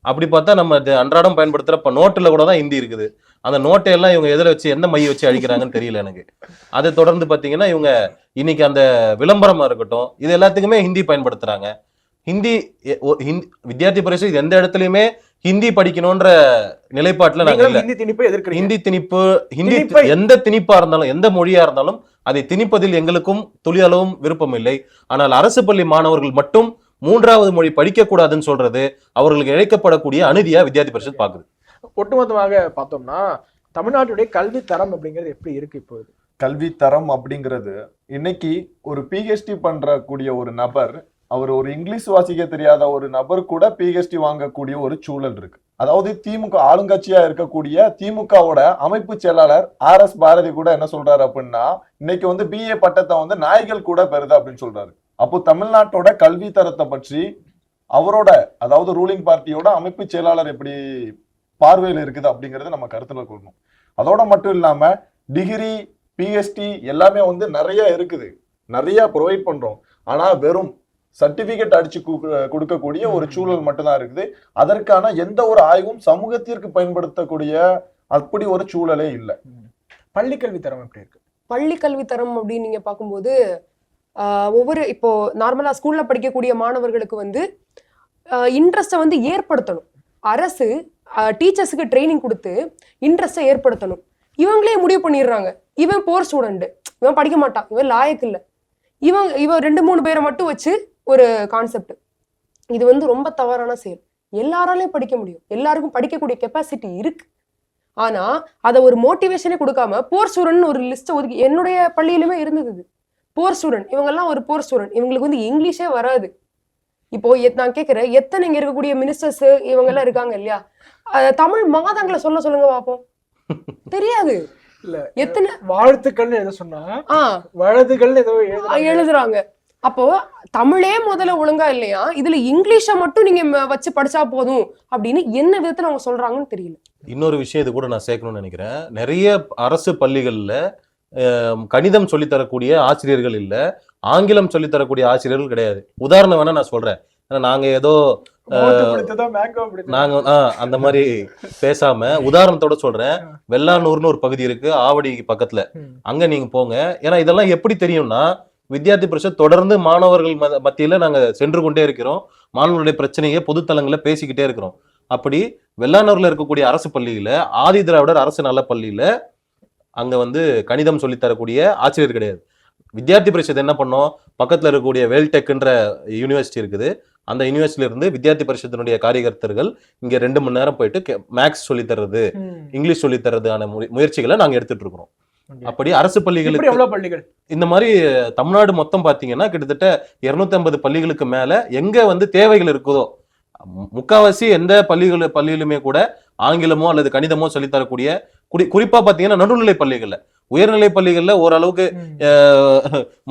அப்படி பார்த்தா நம்ம அன்றாடம் பயன்படுத்துற நோட்டுல கூட தான் ஹிந்தி இருக்குது. அந்த நோட்டை எல்லாம் இவங்க எதில் வச்சு எந்த மைய வச்சு அழிக்கிறாங்கன்னு தெரியல எனக்கு. அதை தொடர்ந்து பாத்தீங்கன்னா இவங்க இன்னைக்கு அந்த விளம்பரமா இருக்கட்டும், இது எல்லாத்துக்குமே ஹிந்தி பயன்படுத்துறாங்க. ஹிந்தி வித்யார்த்தி பரிஷத் எந்த இடத்துலயுமே ஹிந்தி படிக்கணும்ன்ற நிலைப்பாட்டுல நாங்க இல்ல. ஹிந்தி திணிப்பு எந்த திணிப்பா இருந்தாலும் எந்த மொழியா இருந்தாலும் அதை திணிப்பதில் எங்களுக்கும் துளி அளவும் விருப்பம் இல்லை. ஆனால் அரசு பள்ளி மாணவர்கள் மட்டும் 3வது மொழி படிக்க கூடாதுன்னு சொல்றது அவர்களுக்கு இழைக்கப்படக்கூடிய அநீதியா வித்யார்த்தி பரிஷத் பாக்குது. ஒட்டுமொத்தமாக பார்த்தோம்னா தமிழ்நாட்டுடைய கல்வி தரம் அப்படிங்கிறது எப்படி இருக்கு இப்போது? கல்வி தரம் அப்படிங்கிறது இன்னைக்கு ஒரு பிஹெச்டி பண்றக்கூடிய ஒரு நபர், அவர் ஒரு இங்கிலீஷ் வாசிக்க தெரியாத ஒரு நபர் கூட பிஹெச்டி வாங்கக்கூடிய ஒரு சூழல் இருக்கு. அதாவது திமுக ஆளுங்கட்சியா இருக்கக்கூடிய திமுகவோட அமைப்பு செயலாளர் RS பாரதி கூட என்ன சொல்றாரு அப்படின்னா, இன்னைக்கு வந்து BA பட்டத்தை வந்து நாய்கள் கூட பெறுது அப்படின்னு சொல்றாரு. அப்போ தமிழ்நாட்டோட கல்வி தரத்தை பற்றி அவரோட, அதாவது ரூலிங் பார்ட்டியோட அமைப்பு செயலாளர் எப்படி பார்வையில் இருக்குது அப்படிங்கறத நம்ம கருத்துல கொள்ளணும். அதோட மட்டும் இல்லாம டிகிரி பிஹெச்டி எல்லாமே வந்து நிறைய இருக்குது, நிறைய ப்ரொவைட் பண்றோம். ஆனா வெறும் சர்டிபிகேட் அடிச்சு கொடுக்கக்கூடிய ஒரு சூழல் மட்டும்தான் இருக்குது. அதற்கான எந்த ஒரு ஆய்வும் சமூகத்திற்கு பயன்படுத்தக்கூடிய அப்படி ஒரு சூழலே இல்லை. பள்ளி கல்வி தரம் எப்படி இருக்கு? பள்ளி கல்வி தரம் அப்படின்னு நீங்க பார்க்கும்போது ஒவ்வொரு இப்போ நார்மலா ஸ்கூல்ல படிக்கக்கூடிய மாணவர்களுக்கு வந்து இன்ட்ரெஸ்ட்டை வந்து ஏற்படுத்தணும். அரசு டீச்சர்ஸுக்கு ட்ரைனிங் கொடுத்து இன்ட்ரெஸ்ட்டை ஏற்படுத்தணும். இவங்களே முடிவு பண்ணிடுறாங்க, இவன் போர் ஸ்டூடெண்ட், இவன் படிக்க மாட்டான், இவன் லாயக்கு இல்லை, இவன் 2-3 பேரை மட்டும் வச்சு ஒரு கான்செப்ட். இது வந்து ரொம்ப தவறான செயல். எல்லாராலையும் படிக்க முடியும், எல்லாருக்கும் படிக்கக்கூடிய கெப்பாசிட்டி இருக்கு. ஆனா அதை ஒரு மோட்டிவேஷனே கொடுக்காம போர் ஸ்டூடெண்ட் ஒரு லிஸ்ட்டை ஒதுக்கி, என்னுடைய பள்ளியிலுமே இருந்தது போர் ஸ்டூடெண்ட், இவங்கெல்லாம் ஒரு போர் ஸ்டூடெண்ட், இவங்களுக்கு வந்து இங்கிலீஷே வராது. இப்போ நான் கேட்கிறேன், எத்தனை இங்க இருக்கக்கூடிய மினிஸ்டர்ஸ் இவங்க எல்லாம் இருக்காங்க இல்லையா, தமிழ் மாதங்களை சொல்லுங்க பாப்போம். தெரியாது. இல்ல எத்தனை வாழ்த்துக்கள்னு எதை சொன்னா வலதுகள்னு ஏதோ எழுதுறாங்க. அப்போ தமிழே முதல்ல ஒழுங்கா இல்லையா, இதுல இங்கிலீஷை மட்டும் நீங்க வச்சு படிச்சா போதும் அப்படின்னு என்ன விதத்துல அவங்க சொல்றாங்கன்னு தெரியல. இன்னொரு விஷயம் இது கூட நான் சேர்க்கணும்னு நினைக்கிறேன். நிறைய அரசு பள்ளிகள்ல கணிதம் சொல்லித்தரக்கூடிய ஆசிரியர்கள் இல்ல, ஆங்கிலம் சொல்லித்தரக்கூடிய ஆசிரியர்கள் கிடையாது. உதாரணம் வேணா நான் சொல்றேன். நாங்க ஏதோ நாங்க அந்த மாதிரி பேசாம உதாரணத்தோட சொல்றேன். வெள்ளானூர்னு ஒரு பகுதி இருக்கு ஆவடி பக்கத்துல, அங்க நீங்க போங்க. ஏன்னா இதெல்லாம் எப்படி தெரியும்னா, வித்யார்த்தி பரிஷத் தொடர்ந்து மாணவர்கள் மத்தியில நாங்க சென்று கொண்டே இருக்கிறோம். மாணவர்களுடைய பிரச்சனையை பொதுத்தலங்கள்ல பேசிக்கிட்டே இருக்கிறோம். அப்படி வெள்ளானூர்ல இருக்கக்கூடிய அரசு பள்ளியில, ஆதி திராவிடர் அரசு நல பள்ளியில அங்க வந்து கணிதம் சொல்லித்தரக்கூடிய ஆசிரியர் கிடையாது. வித்யார்த்தி பரிஷத் என்ன பண்ணோம், பக்கத்துல இருக்கக்கூடிய வேல்டெக்ன்ற யூனிவர்சிட்டி இருக்குது, அந்த யூனிவர்சிட்டியில இருந்து வித்யார்த்தி பரிஷத்தினுடைய காரியகர்த்தர்கள் இங்க 2 மணி நேரம் போயிட்டு மேக்ஸ் சொல்லி தர்றது, இங்கிலீஷ் சொல்லி தர்றதுக்கான முயற்சிகளை நாங்க எடுத்துட்டு இருக்கிறோம். அப்படி அரசு பள்ளிகளுக்கு இந்த மாதிரி தமிழ்நாடு மொத்தம் பாத்தீங்கன்னா கிட்டத்தட்ட 250 பள்ளிகளுக்கு மேல எங்க வந்து தேவைகள் இருக்குதோ, முக்காவாசி எந்த பள்ளியிலுமே கூட ஆங்கிலமோ அல்லது கணிதமோ சொல்லித்தரக்கூடிய, குறிப்பா பாத்தீங்கன்னா நடுநிலை பள்ளிகள்ல, உயர்நிலை பள்ளிகள்ல ஓரளவுக்கு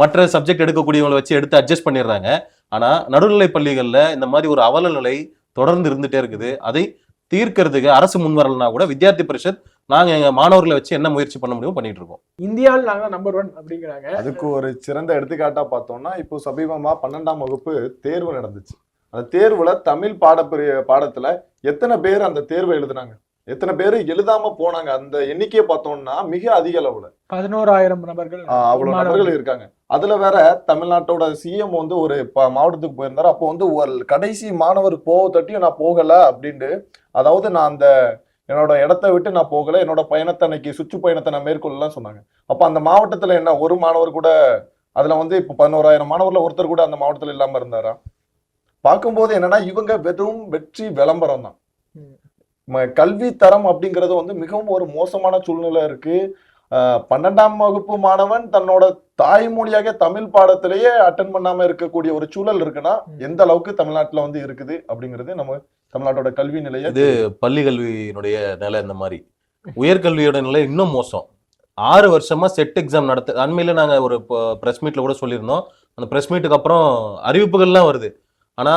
மற்ற சப்ஜெக்ட் எடுக்கக்கூடியவங்களை வச்சு எடுத்து அட்ஜஸ்ட் பண்ணிடுறாங்க. ஆனா நடுநிலை பள்ளிகள்ல இந்த மாதிரி ஒரு அவல நிலை தொடர்ந்து இருந்துட்டே இருக்குது. அதை தீர்க்கிறதுக்கு அரசு முன்வரலனா கூட வித்யார்த்தி பரிஷத் நாங்க எங்க மாணவர்களை வச்சு என்ன முயற்சி பண்ண முடியும் பண்ணிட்டு இருக்கோம். இந்தியாவில் நாங்க நம்பர் 1 அப்படிங்கிறாங்க. அதுக்கு ஒரு சிறந்த எடுத்துக்காட்டா பார்த்தோம்னா, இப்போ சமீபமா 12ஆம் வகுப்பு தேர்வு நடந்துச்சு. அந்த தேர்வுல தமிழ் பாடத்துல எத்தனை பேர் அந்த தேர்வை எழுதுனாங்க? எத்தனை பேர் எழுதாம போனாங்க அந்த எண்ணிக்கையை பார்த்தோம்னா மிக அதிக அளவுல 11,000 நபர்கள் அவ்வளவு நபர்கள் இருக்காங்க. அதுல வேற தமிழ்நாட்டோட சிஎம் வந்து ஒரு மாவட்டத்துக்கு போயிருந்தாரு. அப்போ வந்து ஒரு கடைசி மாணவர் தட்டியும் நான் போகல அப்படின்ட்டு, அதாவது நான் அந்த என்னோட இடத்த விட்டு நான் போகல, என்னோட பயணத்தை அன்னைக்கு சுற்றுப்பயணத்தை நான் மேற்கொள்ளலாம் சொன்னாங்க. அப்ப அந்த மாவட்டத்துல என்ன ஒரு மாணவர் கூட, அதுல வந்து இப்ப 11,000 மாணவர்ல ஒருத்தர் கூட அந்த மாவட்டத்துல இல்லாம இருந்தாரா? பார்க்கும்போது என்னன்னா இவங்க வெறும் வெற்றி விளம்பரம் தான். கல்வி தரம் அப்படிங்கிறது வந்து மிகவும் ஒரு மோசமான சூழ்நிலை இருக்கு. 12ஆம் வகுப்பு மாணவன் தன்னோட தாய்மொழியாக தமிழ் பாடத்திலேயே அட்டன் பண்ணாம இருக்கக்கூடிய ஒரு சூழல் இருக்குன்னா எந்த அளவுக்கு தமிழ்நாட்டுல வந்து இருக்குது அப்படிங்கிறது நம்ம தமிழ்நாட்டோட கல்வி நிலைய இது பள்ளி கல்வியினுடைய நிலை. இந்த மாதிரி உயர்கல்வியோட நிலை இன்னும் மோசம். 6 வருஷமா செட் எக்ஸாம் நடத்த அண்மையில நாங்க ஒரு பிரஸ் மீட்ல கூட சொல்லியிருந்தோம். அந்த பிரஸ் மீட்டுக்கு அப்புறம் அறிவிப்புகள்லாம் வருது. ஆனா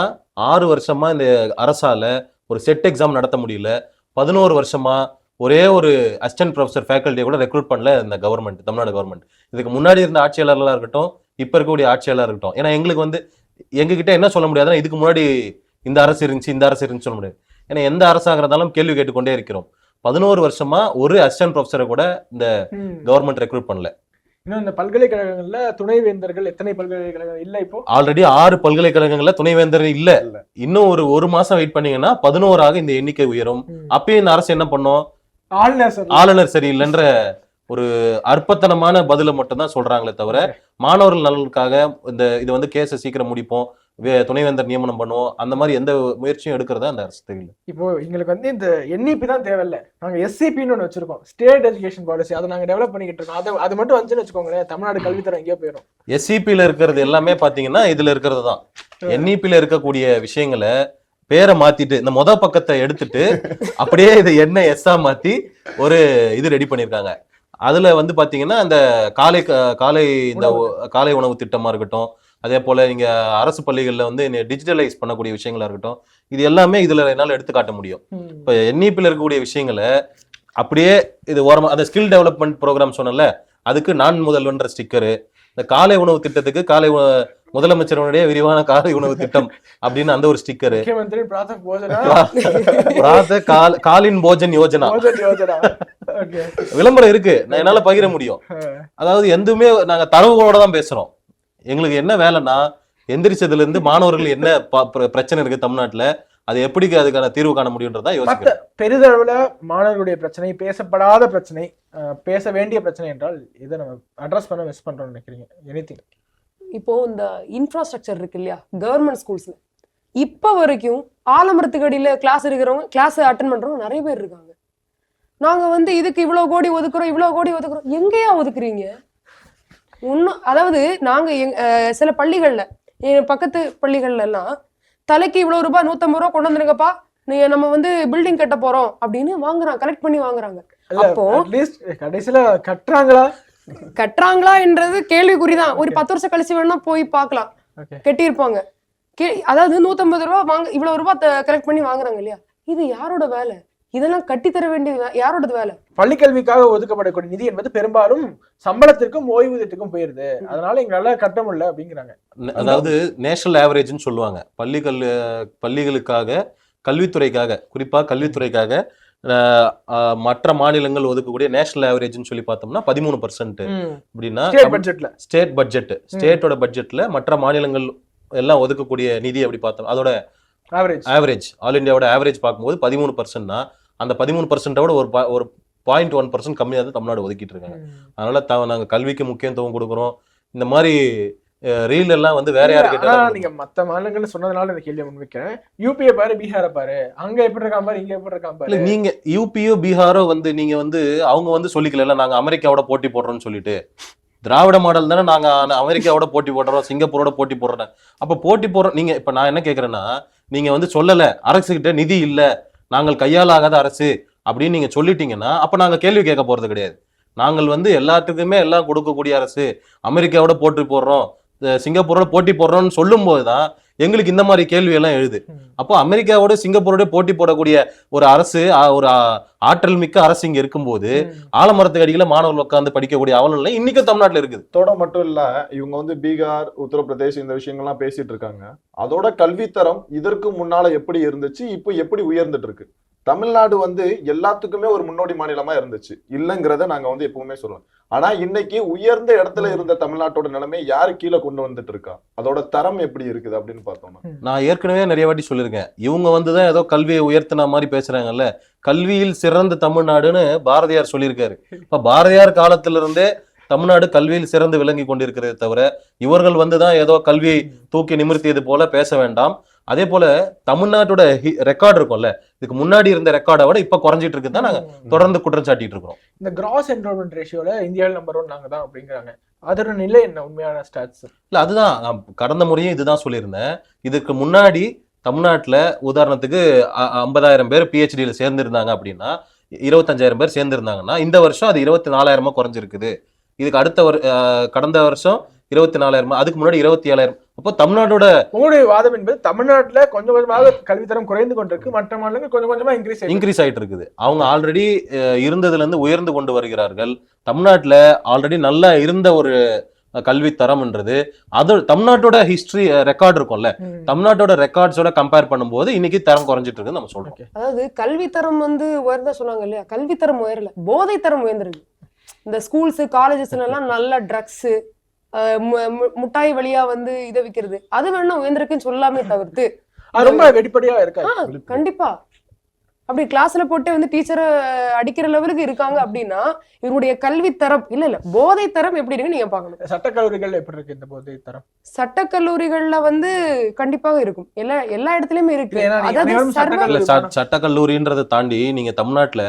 6 வருஷமா இந்த அரசால ஒரு செட் எக்ஸாம் நடத்த முடியல. 11 வருஷமா ஒரே ஒரு அசிஸ்டன்ட் ப்ரொஃபசர் ஃபேக்கல்ட்டியை கூட ரெக்ரூட் பண்ணல இந்த கவர்மெண்ட், தமிழ்நாடு கவர்மெண்ட். இதுக்கு முன்னாடி இருந்த ஆட்சியாளர்களாக இருக்கட்டும், இப்ப இருக்கக்கூடிய ஆட்சியாளராக இருக்கட்டும். ஏன்னா எங்களுக்கு வந்து எங்ககிட்ட என்ன சொல்ல முடியாதுன்னா இதுக்கு முன்னாடி இந்த அரசு இருந்துச்சு இந்த அரசு இருந்துச்சு சொல்ல முடியாது. ஏன்னா எந்த அரசாக இருந்தாலும் கேள்வி கேட்டுக்கொண்டே இருக்கிறோம். 11 வருஷமா ஒரு அசிஸ்டன்ட் ப்ரொஃபசரை கூட இந்த கவர்மெண்ட் ரெக்ரூட் பண்ணல. இன்னும் இந்த பல்கலைக்கழகங்கள்ல துணைவேந்தர்கள் எத்தனை பல்கலைக்கழகம் இல்ல? இப்போ ஆல்ரெடி 6 பல்கலைக்கழகங்கள்ல துணைவேந்தர் இல்ல. இன்னும் ஒரு மாசம் வெயிட் பண்ணீங்கன்னா 11ஆக இந்த எண்ணிக்கை உயரும். அப்பயும் இந்த அரசு என்ன பண்ணும்? ஆளுநர் சரியில்லைன்ற ஒரு அற்பத்தனமான பதில மட்டும் தான் சொல்றாங்களே தவிர மாணவர்கள் நலனுக்காக இது வந்து கேஸை சீக்கிரம் முடிப்போம், துணைவேந்தர் நியமனம் பண்ணுவோம், அந்த மாதிரி எந்த முயற்சியும் எடுக்கிறதா அந்த அரசு தெரியல. இப்போ எங்களுக்கு வந்து இந்த என்இபி தான் தேவையில்லை, நாங்க எஸ்சிபின்னு ஒன்று வச்சிருக்கோம், ஸ்டேட் எஜுகேஷன் பாலிசி. அதை நாங்க டெவலப் பண்ணிக்கிட்டு இருக்கோம். அது மட்டும் வந்துச்சுன்னு வச்சுக்கோங்களேன், தமிழ்நாடு கல்வித்தரம் எங்கேயோ போயிடும். எஸ்சிபில இருக்கிறது எல்லாமே பாத்தீங்கன்னா இதுல இருக்கிறது தான். என்இபில இருக்கக்கூடிய விஷயங்களை பேரை மாத்திட்டு இந்த பக்கத்தை எடுத்துட்டு அப்படியே இது என்ன எஸ்ஸா மாத்தி ஒரு இது ரெடி பண்ணிருக்காங்க. அதுல வந்து பாத்தீங்கன்னா இந்த காலை உணவு திட்டமா இருக்கட்டும், அதே போல நீங்க அரசு பள்ளிகள்ல வந்து டிஜிட்டலைஸ் பண்ணக்கூடிய விஷயங்களா இருக்கட்டும், இது எல்லாமே இதுல என்னால எடுத்து காட்ட முடியும். இப்ப என்இபில இருக்கக்கூடிய விஷயங்களை அப்படியே இது ஓரமா அந்த ஸ்கில் டெவலப்மெண்ட் ப்ரோக்ராம் சொன்னல, அதுக்கு நான் முதல்வன்ற ஸ்டிக்கரு, இந்த காலை உணவு திட்டத்துக்கு முதலமைச்சருடைய விரிவான காலை உணவு திட்டம் அப்படின்னு அந்த ஒரு ஸ்டிக்கரு, காலின் போஜன் யோஜனா விளம்பரம் இருக்கு. நான் என்னால பகிர முடியும். அதாவது எதுவுமே நாங்க தரவுகளோட தான் பேசுறோம். எங்களுக்கு என்ன வேலைன்னா எந்திரிச்சதுல இருந்து மாணவர்கள் என்ன பிரச்சனை இருக்கு தமிழ்நாட்டுல, அது எப்படி அதுக்கான தீர்வு காண முடியும்ன்றதா யோசிக்கிறேன். பெரிதளவுல மாணவர்களுடைய பிரச்சனை, பேசப்படாத பிரச்சனை, பேச வேண்டிய பிரச்சனை என்றால் இதை நம்ம அட்ரஸ் பண்ண மிஸ் பண்றோம்னு நினைக்கிறீங்க? எனிதிங். இப்போ இந்த இன்ஃப்ராஸ்ட்ரக்சர் இருக்கு இல்லையா, கவர்மெண்ட் ஸ்கூல்ஸ்ல இப்ப வரைக்கும் ஆலமரத்துக்கு அடியில கிளாஸ் இருக்கிறவங்க, கிளாஸ் அட்டன் பண்றவங்க நிறைய பேர் இருக்காங்க. நாங்க வந்து இதுக்கு இவ்வளவு கோடி ஒதுக்குறோம், எங்கேயா ஒதுக்குறீங்க? ஒன்னும், அதாவது நாங்க சில பள்ளிகள்ல, பக்கத்து பள்ளிகள்ல எல்லாம் தலைக்கு இவ்வளவு ரூபாய் 150 ரூபாய் கொண்டு வந்துருங்கப்பா, நம்ம வந்து பில்டிங் கட்ட போறோம் அப்படின்னு வாங்குறாங்க, கலெக்ட் பண்ணி வாங்குறாங்க. அப்போ கடைசியில கட்டுறாங்களா என்றது கேள்விக்குறிதான். ஒரு 10 வருஷம் கழிச்சு வேணா போய் பார்க்கலாம், கட்டியிருப்பாங்க. அதாவது 150 ரூபாய் இவ்வளவு ரூபாய் கலெக்ட் பண்ணி வாங்குறாங்க இல்லையா, இது யாரோட வேலை? இதெல்லாம் கட்டித்தர வேண்டியது யாரோட வேலை? பள்ளிக்கல்விக்காக ஒதுக்கப்படக்கூடிய நிதி என்பது பெரும்பாலும் சம்பளத்திற்கும் ஓய்வூதியத்துக்கும் போயிருது, அதனால எங்களால கட்ட முடியல அப்படிங்கிறாங்க. அதாவது நேஷனல் ஆவரேஜ்னு சொல்லுவாங்க. பள்ளிகளுக்காக, கல்வித்துறைக்காக, குறிப்பா கல்வித்துறைக்காக மற்ற மாநிலங்கள் ஒதுக்கக்கூடிய நேஷனல் ஆவரேஜ்னு சொல்லி பார்த்தோம்னா 13%. அப்படின்னா ஸ்டேட் பட்ஜெட், ஸ்டேட்டோட பட்ஜெட்ல மற்ற மாநிலங்கள் எல்லாம் ஒதுக்கக்கூடிய நிதி அப்படி பார்த்தோம், அதோட ஆவரேஜ், ஆல் இந்தியாவோட ஆவரேஜ் பார்க்கும்போது 13%. அந்த 13%ஓட ஒரு 0.1% கம்மியாக தான் தமிழ்நாடு ஒதுக்கிட்டு இருக்காங்க. அதனால நாங்க கல்விக்கு முக்கியத்துவம் கொடுக்குறோம். இந்த மாதிரி ரீல் எல்லாம் வந்து வேற யாருக்கு நீங்க மத்த மாநிலங்கள்னு சொன்னதுனால இந்த கேள்வியை முன்வைக்கிறேன். யூபியை பாரு, பீகாரை பாரு, அங்க எப்படி இருக்கான் பாரு, இங்க எப்படி இருக்கான் பாரு. நீங்க யூபியோ பீகாரோ வந்து நீங்க வந்து அவங்க வந்து சொல்லிக்கல நாங்க அமெரிக்காவோட போட்டி போடுறோம்னு சொல்லிட்டு. திராவிட மாடல் தானே நாங்க அமெரிக்காவோட போட்டி போடுறோம், சிங்கப்பூரோட போட்டி போடுறோம். அப்ப போட்டி போடுறோம். நீங்க இப்ப நான் என்ன கேக்குறேன்னா, நீங்க வந்து சொல்லல அரசு கிட்ட நிதி இல்ல, நாங்கள் கையாலாகாத அரசு அப்படின்னு நீங்க சொல்லிட்டீங்கன்னா அப்ப நாங்க கேள்வி கேட்க போறது கிடையாது. நாங்கள் வந்து எல்லாத்துக்குமே எல்லாம் கொடுக்கக்கூடிய அரசு, அமெரிக்காவோட போட்டி போடுறோம், சிங்கப்பூரோட போட்டி போடுறோம்னு சொல்லும் போதுதான் எங்களுக்கு இந்த மாதிரி கேள்வி எல்லாம் எழுது. அப்போ அமெரிக்காவோட சிங்கப்பூரோட போட்டி போடக்கூடிய ஒரு அரசு, ஒரு ஆற்றல் மிக்க அரசு இங்க இருக்கும்போது ஆலமரத்துக்கு அடியில மாணவர்கள் உட்கார்ந்து படிக்கக்கூடிய அவல இன்னைக்கும் தமிழ்நாட்டுல இருக்குது. அதோட மட்டும் இல்ல, இவங்க வந்து பீகார், உத்தரப்பிரதேஷ் இந்த விஷயங்கள்லாம் பேசிட்டு இருக்காங்க. அதோட கல்வித்தரம் இதற்கு முன்னால எப்படி இருந்துச்சு, இப்போ எப்படி உயர்ந்துட்டு இருக்கு? தமிழ்நாடு வந்து எல்லாத்துக்குமே ஒரு முன்னோடி மாநிலமா இருந்துச்சு, இல்லைங்கிறத நாங்க வந்து எப்பவுமே சொல்லுவோம். ஆனா இன்னைக்கு உயர்ந்த இடத்துல இருந்த தமிழ்நாட்டோட நிலைமை யாரு கீழே கொண்டு வந்துட்டு இருக்கா, அதோட தரம் எப்படி இருக்குது அப்படின்னு பார்த்தோம்னா, நான் ஏற்கனவே நிறைய வாட்டி சொல்லியிருக்கேன், இவங்க வந்துதான் ஏதோ கல்வியை உயர்த்தின மாதிரி பேசுறாங்கல்ல. கல்வியில் சிறந்த தமிழ்நாடுன்னு பாரதியார் சொல்லியிருக்காரு. இப்ப பாரதியார் காலத்துல இருந்தே தமிழ்நாடு கல்வியில் சிறந்து விளங்கி கொண்டிருக்கிறதே தவிர இவர்கள் வந்துதான் ஏதோ கல்வியை தூக்கி நிமிர்த்தியது போல பேச வேண்டாம். அதே போல தமிழ்நாட்டோட ரெக்கார்டு இருக்கும்ல, இதுக்கு முன்னாடி இருந்த ரெக்கார்டை விட இப்ப குறைஞ்சிட்டு இருக்குதான் நாங்க தொடர்ந்து குற்றம் சாட்டிட்டு இருக்கிறோம். இந்த கிராஸ் என்ரோல்மெண்ட் ரேஷியோல இந்தியாவில் நம்பர் 1 நாங்க தான் அப்படிங்கிறாங்க. அதோட நிலை என்ன உண்மையான ஸ்டாட்ஸ்? இல்ல அதுதான் நான் கடந்த முறையும் இதுதான் சொல்லியிருந்தேன். இதுக்கு முன்னாடி தமிழ்நாட்டுல உதாரணத்துக்கு 50,000 பேர் PhDல சேர்ந்திருந்தாங்க அப்படின்னா, 25,000 பேர் சேர்ந்திருந்தாங்கன்னா இந்த வருஷம் அது 24,000 குறைஞ்சிருக்குது. இதுக்கு அடுத்த கடந்த வருஷம் 24,000, அதுக்கு முன்னாடி 27,000. அப்போ தமிழ்நாட்டோட உங்களுடைய வாதம் என்பது தமிழ்நாட்டுல கொஞ்சம் கொஞ்சமாக கல்வித்தரம் குறைந்து கொண்டிருக்கு, மற்ற மாநிலங்கள் கொஞ்சம் கொஞ்சமா இன்க்ரீஸ் ஆயிட்டு இருக்குது. அவங்க ஆல்ரெடி இருந்ததுல இருந்து உயர்ந்து கொண்டு வருகிறார்கள். தமிழ்நாட்டுல ஆல்ரெடி நல்லா இருந்த ஒரு கல்வி தரம்ன்றது அது தமிழ்நாட்டோட ஹிஸ்டரி ரெக்கார்டு இருக்கும்ல, தமிழ்நாட்டோட ரெக்கார்ட்ஸோட கம்பேர் பண்ணும்போது இன்னைக்கு தரம் குறைஞ்சிட்டு இருக்குன்னு நம்ம சொல்றோம். அதாவது கல்வி தரம் வந்து உயர்ந்தா சொன்னாங்க இல்லையா, கல்வி தரம் உயரல, போதை தரம் உயர்ந்திருக்கு. இந்த ஸ்கூல்ஸ் காலேஜஸ் எல்லாம் நல்ல ட்ரக்ஸ் முட்டாய் வழியா வந்து இதை விக்கிறது, அது வேணா உயர்ந்திருக்குன்னு சொல்லாமே தவிர்த்து ரொம்ப வெடிப்படியா இருக்கா. கண்டிப்பா அப்படி கிளாஸ்ல போட்டு வந்து டீச்சரை அடிக்கிற லெவலுக்கு இருக்காங்க அப்படின்னா இவருடைய கல்வி தரம் இல்ல போதை தரம் எப்படி இருக்குன்னு நீங்க பாக்கணும். சட்டக்கல்லூரிகள் எப்படி இருக்கு இந்த போதை தரம்? சட்டக்கல்லூரிகள்ல வந்து கண்டிப்பாக இருக்கும், எல்லா இடத்துலயுமே இருக்கு. சட்டக்கல்லூரின்றதை தாண்டி நீங்க தமிழ்நாட்டுல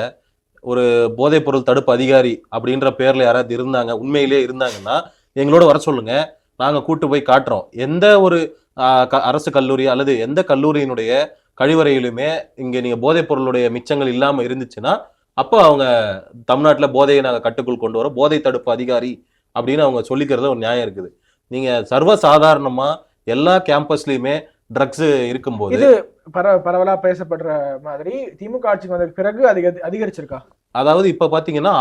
ஒரு போதைப் பொருள் தடுப்பு அதிகாரி அப்படின்ற பேர்ல யாராவது இருந்தாங்க, உண்மையிலேயே இருந்தாங்கன்னா எங்களோட வர சொல்லுங்க, நாங்க கூட்டு போய் காட்டுறோம். எந்த ஒரு அரசு கல்லூரி அல்லது எந்த கல்லூரியினுடைய கழிவறையிலுமே இங்க நீங்க போதைப் பொருளுடைய மிச்சங்கள் இல்லாம இருந்துச்சுன்னா அப்போ அவங்க தமிழ்நாட்டுல போதையை நாங்க கட்டுக்குள் கொண்டு வரோம், போதை தடுப்பு அதிகாரி அப்படின்னு அவங்க சொல்லிக்கிறதுல ஒரு நியாயம் இருக்குது. நீங்க சர்வசாதாரணமா எல்லா கேம்பஸ்லயுமே ட்ரக்ஸ் இருக்கும்போது இது பரவலா பேசப்படுற மாதிரி திமுக ஆட்சிக்கு வந்த பிறகு அதிகரிச்சிருக்கா? அதாவது இப்ப பாத்தீங்கன்னா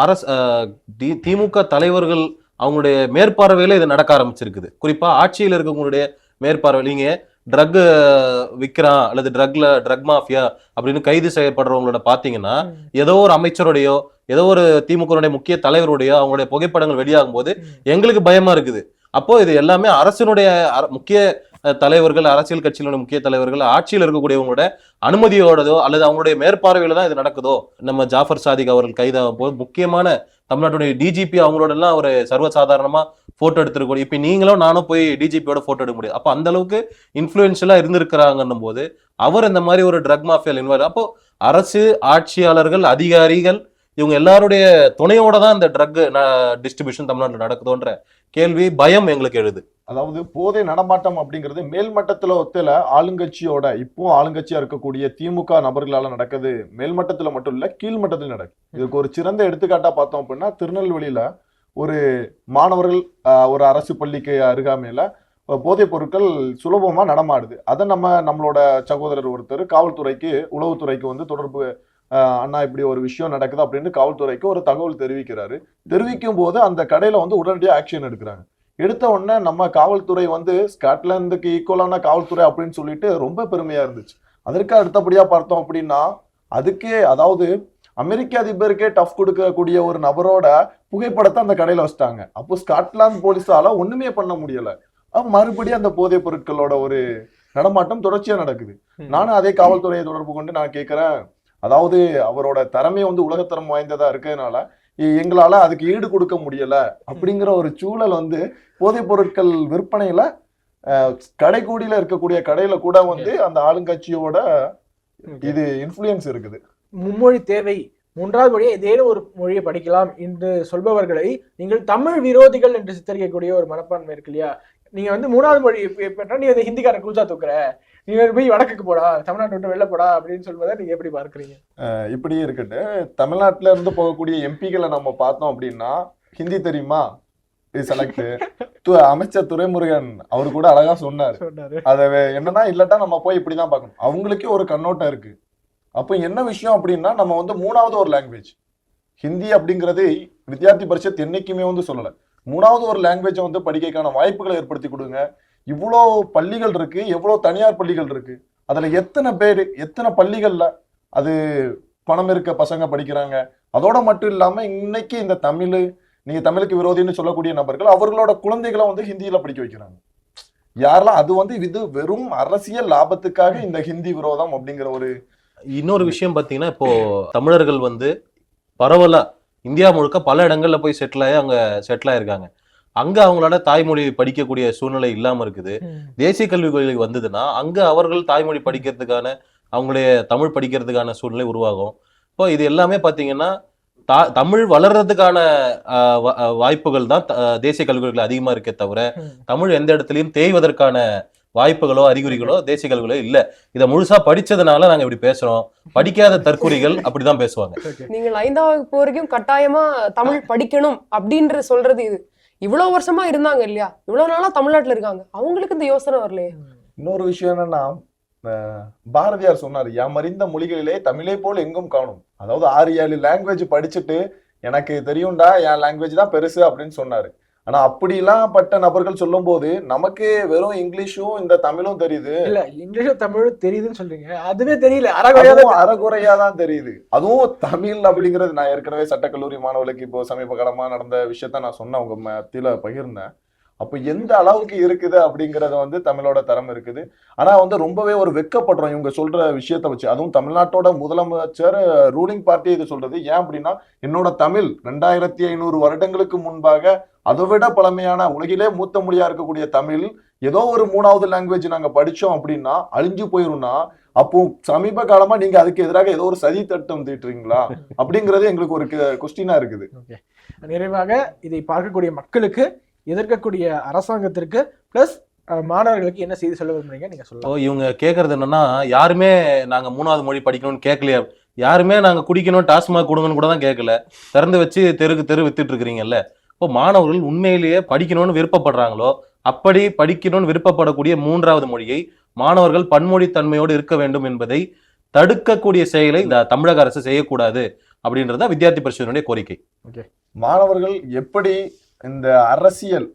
திமுக தலைவர்கள் அவங்களுடைய மேற்பார்வையில இது நடக்க ஆரம்பிச்சிருக்குது. குறிப்பா ஆட்சியில் இருக்கவங்களுடைய மேற்பார்வையில் நீங்க ட்ரக் விற்கிறான் அல்லது ட்ரக் மாஃபியா அப்படின்னு கைது செய்யப்படுறவங்களோட பாத்தீங்கன்னா ஏதோ ஒரு அமைச்சருடையோ ஏதோ ஒரு திமுக முக்கிய தலைவருடையோ அவங்களுடைய புகைப்படங்கள் வெளியாகும் போது எங்களுக்கு பயமா இருக்குது. அப்போ இது எல்லாமே அரசினுடைய முக்கிய தலைவர்கள், அரசியல் கட்சியினுடைய முக்கிய தலைவர்கள், ஆட்சியில் இருக்கக்கூடியவங்களோட அனுமதியோடதோ அல்லது அவங்களுடைய மேற்பார்வையில தான் இது நடக்குதோ. நம்ம ஜாஃபர் சாதிக் அவர்கள் கைதாகும் போது முக்கியமான தமிழ்நாட்டுடைய டிஜிபி அவங்களோட எல்லாம் ஒரு சர்வசாதாரணமா போட்டோ எடுத்துருக்கோம். இப்ப நீங்களும் நானும் போய் டிஜிபியோட போட்டோ எடுக்க முடியாது. அப்போ அந்த அளவுக்கு இன்ஃபுளுன்ஷியலா இருந்திருக்கிறாங்கன்னும் போது அவர் இந்த மாதிரி ஒரு ட்ரக் மாஃபியால் இன்வால்வ். அப்போ அரசு, ஆட்சியாளர்கள், அதிகாரிகள் இவங்க எல்லாருடைய துணையோட தான் இந்த ட்ரக் டிஸ்ட்ரிபியூஷன் தமிழ்நாட்டில் நடக்குதோன்ற கேள்வி, பயம் எங்களுக்கு எழுது. அதாவது போதை நடமாட்டம் அப்படிங்கிறது மேல்மட்டத்துல ஒத்தல ஆளுங்கட்சியோட இப்போ ஆளுங்கட்சியா இருக்கக்கூடிய திமுக நபர்களால நடக்குது. மேல்மட்டத்துல மட்டும் இல்ல, கீழ்மட்டத்தில் நடக்குது. இதுக்கு ஒரு சிறந்த எடுத்துக்காட்டா பார்த்தோம் அப்படின்னா திருநெல்வேலியில ஒரு மாணவர்கள் ஒரு அரசு பள்ளிக்கு அருகாமையில போதைப் பொருட்கள் சுலபமா நடமாடுது. அதை நம்மளோட சகோதரர் ஒருத்தர் காவல்துறைக்கு, உளவுத்துறைக்கு வந்து தொடர்பு, அண்ணா இப்படி ஒரு விஷயம் நடக்குது அப்படின்னு காவல்துறைக்கு ஒரு தகவல் தெரிவிக்கிறாரு. தெரிவிக்கும் போது அந்த கடையில வந்து உடனடியாக ஆக்ஷன் எடுக்கிறாங்க. எடுத்த உடனே நம்ம காவல்துறை வந்து ஸ்காட்லாந்துக்கு ஈக்குவலான காவல்துறை அப்படின்னு சொல்லிட்டு ரொம்ப பெருமையா இருந்துச்சு. அதற்கு அடுத்தபடியா பார்த்தோம் அப்படின்னா அதுக்கே, அதாவது அமெரிக்க அதிபருக்கே டஃப் கொடுக்கக்கூடிய ஒரு நபரோட புகைப்படத்தை அந்த கடையில வச்சுட்டாங்க. அப்போ ஸ்காட்லாந்து போலீஸால ஒண்ணுமே பண்ண முடியல. மறுபடியும் அந்த போதைப் பொருட்களோட ஒரு நடமாட்டம் தொடர்ச்சியா நடக்குது. நானும் அதே காவல்துறையை தொடர்பு கொண்டு நான் கேட்கிறேன், அதாவது அவரோட திறமை வந்து உலகத்தரம் வாய்ந்ததா இருக்கிறதுனால எங்களால அதுக்கு ஈடு கொடுக்க முடியல அப்படிங்கிற ஒரு சூழல் வந்து போதைப் பொருட்கள் விற்பனையில கடைக்கூடியில இருக்கக்கூடிய கடையில கூட வந்து அந்த ஆளுங்கட்சியோட இது இன்ஃப்ளூயன்ஸ் இருக்குது. மும்மொழி தேவை, 3வது மொழியை ஏதேனும் ஒரு மொழியை படிக்கலாம் என்று சொல்பவர்களை நீங்கள் தமிழ் விரோதிகள் என்று சித்தரிக்கக்கூடிய ஒரு மனப்பான்மை இருக்கு இல்லையா? நீங்க வந்து 3வது மொழி பெற்றா நீ ஹிந்திக்கார கூச்சா தூக்குற, நீங்க போய் வடக்குக்கு போடா, தமிழ்நாட்டை விட்டு வெளில போடா அப்படின்னு சொல்வதை நீங்க எப்படி பார்க்குறீங்க? இப்படி இருக்கட்டு, தமிழ்நாட்டுல இருந்து போகக்கூடிய எம்பிக்களை நம்ம பார்த்தோம் அப்படின்னா ஹிந்தி தெரியுமா செலக்ட் அமைச்சர் துரைமுருகன் அவரு கூட அழகா சொன்னாரு. அத என்னன்னா இல்லட்டா நம்ம போய் இப்படிதான் பார்க்கணும், அவங்களுக்கே ஒரு கண்ணோட்டம் இருக்கு. அப்போ என்ன விஷயம் அப்படின்னா நம்ம வந்து 3வது ஒரு லாங்குவேஜ் ஹிந்தி அப்படிங்கிறது வித்யார்த்தி பரிஷத் என்னைக்குமே வந்து சொல்லலை. 3வது ஒரு லாங்குவேஜை வந்து படிக்கிறதுக்கான வாய்ப்புகளை ஏற்படுத்தி கொடுங்க. இவ்வளோ பள்ளிகள் இருக்கு, எவ்வளோ தனியார் பள்ளிகள் இருக்கு, அதுல எத்தனை பேர் எத்தனை பள்ளிகள்ல அது பணம் இருக்க பசங்க படிக்கிறாங்க. அதோட மட்டும் இல்லாம இன்னைக்கு இந்த நீங்க தமிழுக்கு விரோதின்னு சொல்லக்கூடிய நபர்கள் அவர்களோட குழந்தைகளை வந்து ஹிந்தியில படிக்க வைக்கிறாங்க. யாரெல்லாம் அது இது வெறும் அரசியல் லாபத்துக்காக இந்த ஹிந்தி விரோதம் அப்படிங்கிற ஒரு இன்னொரு விஷயம் பாத்தீங்கன்னா, இப்போ தமிழர்கள் வந்து பரவலா இந்தியா முழுக்க பல இடங்கள்ல போய் செட்டில் ஆயிருக்காங்க. அங்க அவங்களோட தாய்மொழி படிக்கக்கூடிய சூழ்நிலை இல்லாம இருக்குது. தேசிய கல்விக் கொள்கை வந்ததுன்னா அங்க அவர்கள் தாய்மொழி படிக்கிறதுக்கான அவங்களுடைய தமிழ் படிக்கிறதுக்கான சூழ்நிலை உருவாகும். இப்போ இது எல்லாமே பாத்தீங்கன்னா தமிழ் வளர்றதுக்கான வாய்ப்புகள் தான் தேசிய கல்விக் கொள்கைகள் அதிகமா இருக்கே தவிர தமிழ் எந்த இடத்துலயும் தேய்வதற்கான வாய்ப்புகளோ அறிகுறிகளோ தேசிய கல்விகளோ இல்ல. இதை முழுசா படிச்சதுனால நாங்க இப்படி பேசுறோம். படிக்காத தற்குறிகள் அப்படிதான் பேசுவாங்க. நீங்கள் 5ஆம் வகுப்பு வரைக்கும் கட்டாயமா தமிழ் படிக்கணும் அப்படின்ற சொல்றது இது. இவ்வளவு வருஷமா இருந்தாங்க இல்லையா, இவ்வளவு நாளா தமிழ்நாட்டுல இருக்காங்க, அவங்களுக்கு இந்த யோசனை வரலையே. இன்னொரு விஷயம் என்னன்னா, பாரதியார் சொன்னாரு, யாமறிந்த மொழிகளிலே தமிழை போல் எங்கும் காணும். அதாவது 6-7 லாங்குவேஜ் படிச்சுட்டு எனக்கு தெரியும்டா, என் லாங்குவேஜ் தான் பெருசு அப்படின்னு சொன்னாரு. ஆனா அப்படிலாம் பட்ட நபர்கள் சொல்லும் போது நமக்கு வெறும் இங்கிலீஷும் இந்த தமிழும் தெரியுது. இல்ல இங்கிலீஷும் தமிழும் தெரியுதுன்னு சொல்றீங்க, அதுவே தெரியல, அறகுறையா தான் தெரியுது. அதுவும் தமிழ் அப்படிங்கிறது நான் ஏற்கனவே சட்டக்கல்லூரி மாணவர்களுக்கு இப்போ சமீப காலமா நடந்த விஷயத்த நான் சொன்ன உங்க மத்தியில பகிர்ந்தேன். அப்ப எந்த அளவுக்கு இருக்குது அப்படிங்கறத வந்து தமிழோட தரம் இருக்குது. ஆனா வந்து ரொம்பவே ஒரு வெட்கப்படுறோம் இவங்க சொல்ற விஷயத்த வச்சு. அதுவும் தமிழ்நாட்டோட முதலமைச்சர் ரூலிங் பார்ட்டி இது சொல்றது. ஏன் அப்படின்னா, என்னோட தமிழ் 2500 வருடங்களுக்கு முன்பாக அதை விட பழமையான உலகிலே மூத்த மொழியா இருக்கக்கூடிய தமிழ் ஏதோ ஒரு 3வது லாங்குவேஜ் நாங்க படிச்சோம் அப்படின்னா அழிஞ்சு போயிரும்னா, அப்போ சமீப காலமா நீங்க அதுக்கு எதிராக ஏதோ ஒரு சதி தட்டம் தீட்டுறீங்களா அப்படிங்கிறது எங்களுக்கு ஒரு கொஸ்டினா இருக்குது. நிறைவாக இதை பார்க்கக்கூடிய மக்களுக்கு, எதிர்க்கக்கூடிய அரசாங்கத்திற்கு, பிளஸ் மாணவர்களுக்கு என்ன செய்தி சொல்ல விரும்புறீங்க நீங்க சொல்லுங்க. இவங்க கேட்கறது என்னன்னா, யாருமே நாங்க 3வது மொழி படிக்கணும்னு கேட்கலையா, யாருமே நாங்க குடிக்கணும் டாஸ்மாக் கொடுங்கன்னு கூட தான் கேட்கல, திறந்து வச்சு தெரு வித்துட்டு இருக்கிறீங்கல்ல. இப்போ மாணவர்கள் உண்மையிலேயே படிக்கணும்னு விருப்பப்படுறாங்களோ, அப்படி படிக்கணும்னு விருப்பப்படக்கூடிய 3வது மொழியை மாணவர்கள் பன்மொழி தன்மையோடு இருக்க வேண்டும் என்பதை தடுக்கக்கூடிய செயலை இந்த தமிழக அரசு செய்யக்கூடாது அப்படின்றத வித்யார்த்தி பரிஷத்தினுடைய கோரிக்கை. மாணவர்கள் எப்படி இந்த அரசியல்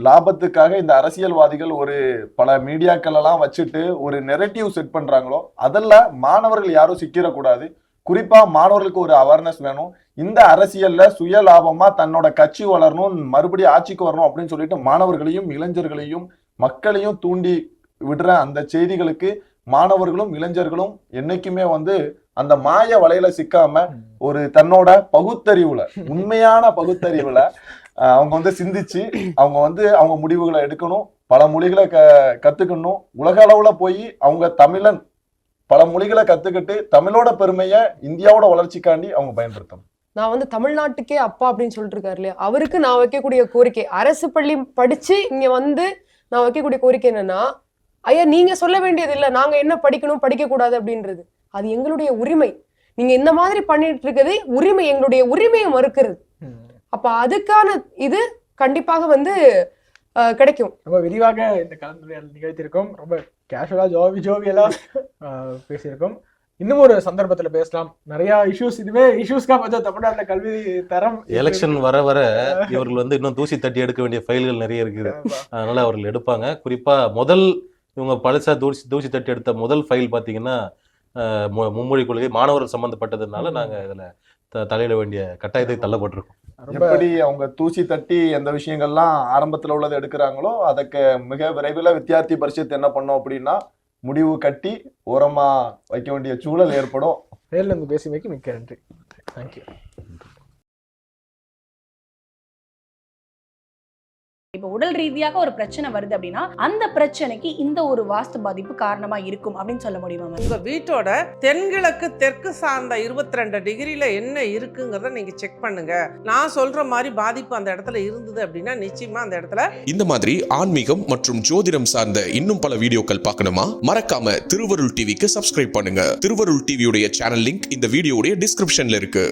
லாபத்துக்காக இந்த அரசியல்வாதிகள் ஒரு பல மீடியாக்கள் எல்லாம் வச்சுட்டு ஒரு நெரேட்டிவ் செட் பண்றாங்களோ, அதெல்லாம் மாணவர்கள் யாரும் சிக்கிடக்கூடாது. குறிப்பா மாணவர்களுக்கு ஒரு அவேர்னஸ் வேணும். இந்த அரசியல்ல சுய லாபமா தன்னோட கட்சி வளரணும், மறுபடியும் ஆட்சிக்கு வரணும் அப்படின்னு சொல்லிட்டு மாணவர்களையும் இளைஞர்களையும் மக்களையும் தூண்டி விடுற அந்த செய்திகளுக்கு மாணவர்களும் இளைஞர்களும் என்னைக்குமே வந்து அந்த மாய வலையில சிக்காம ஒரு தன்னோட பகுத்தறிவுல, உண்மையான பகுத்தறிவுல அவங்க வந்து சிந்திச்சு அவங்க முடிவுகளை எடுக்கணும். பல மொழிகளை கத்துக்கணும். உலக அளவுல போய் அவங்க தமிழன் பல மொழிகளை கத்துக்கிட்டு தமிழோட பெருமையை இந்தியாவோட வளர்ச்சிக்காண்டி அவங்க பயன்படுத்தணும். நான் வந்து தமிழ்நாட்டுக்கே அப்பா அப்படின்னு சொல்லிட்டு இருக்காரு இல்லையா, அவருக்கு நான் வைக்கக்கூடிய கோரிக்கை, அரசு பள்ளி படிச்சு இங்க வந்து நான் வைக்கக்கூடிய கோரிக்கை என்னன்னா, ஐயா நீங்க சொல்ல வேண்டியது இல்லை நாங்க என்ன படிக்கணும் படிக்க கூடாது அப்படின்றது, அது எங்களுடைய உரிமை. நீங்க இந்த மாதிரி பண்ணிட்டு இருக்கிறது உரிமை, எங்களுடைய உரிமையை மறுக்கிறது. அப்ப அதுக்கான இது கண்டிப்பாக வந்து கிடைக்கும். ரொம்ப விரிவாக இந்த கலந்துரையாடல் நிகழ்த்தியிருக்கோம். ரொம்ப கேஷுவலா ஜோவியலா பேசியிருக்கோம். இன்னும் ஒரு சந்தர்ப்பத்துல பேசலாம். நிறைய இஷ்யூஸ், இதுவே இஷ்யூஸ்க்காக பார்த்தா தமிழ்நாட்டுல கல்வி தரம் எலெக்ஷன் வர இவர்கள் வந்து இன்னும் தூசி தட்டி எடுக்க வேண்டிய ஃபைல்கள் நிறைய இருக்குது. அதனால அவர்கள் எடுப்பாங்க. குறிப்பா இவங்க பழசா தூசி தட்டி எடுத்த முதல் ஃபைல் பாத்தீங்கன்னா மும்மொழி கொள்கை மாணவர்கள் சம்பந்தப்பட்டதுனால நாங்க இதுல தலையிட வேண்டிய கட்டாயத்தை தள்ளப்பட்டிருக்கோம். எப்படி அவங்க தூசி தட்டி எந்த விஷயங்கள்லாம் ஆரம்பத்துல உள்ளதை எடுக்கிறாங்களோ அதுக்கு மிக விரைவில் வித்யார்த்தி பரிஷத் என்ன பண்ணோம் அப்படின்னா முடிவு கட்டி ஓரமா வைக்க வேண்டிய சூழல் ஏற்படும். நேரில் இருந்து பேசியமைக்கு மிக்க நன்றி. தேங்க்யூ. இப்போ உடல் ரீதியாக ஒரு பிரச்சனை வருது அப்படின்னா அந்த பிரச்சனைக்கு இந்த ஒரு வாஸ்து பாதிப்பு காரணமா இருக்கும் அப்படின்னு சொல்ல முடியுமா? உங்க வீட்டோட தென்கிழக்கு தெற்கு சார்ந்த 22 டிகிரில என்ன இருக்குங்கிறத நீங்க செக் பண்ணுங்க. நான் சொல்ற மாதிரி பாதிப்பு அந்த இடத்துல இருந்தது அப்படின்னா நிச்சயமா அந்த இடத்துல. இந்த மாதிரி ஆன்மீகம் மற்றும் ஜோதிடம் சார்ந்த இன்னும் பல வீடியோக்கள் பார்க்கணுமா? மறக்காம திருவருள் டிவிக்கு சப்ஸ்கிரைப் பண்ணுங்க. திருவருள் டிவியுடைய சேனல் லிங்க் இந்த வீடியோடைய டிஸ்கிரிப்ஷன்ல இருக்கு.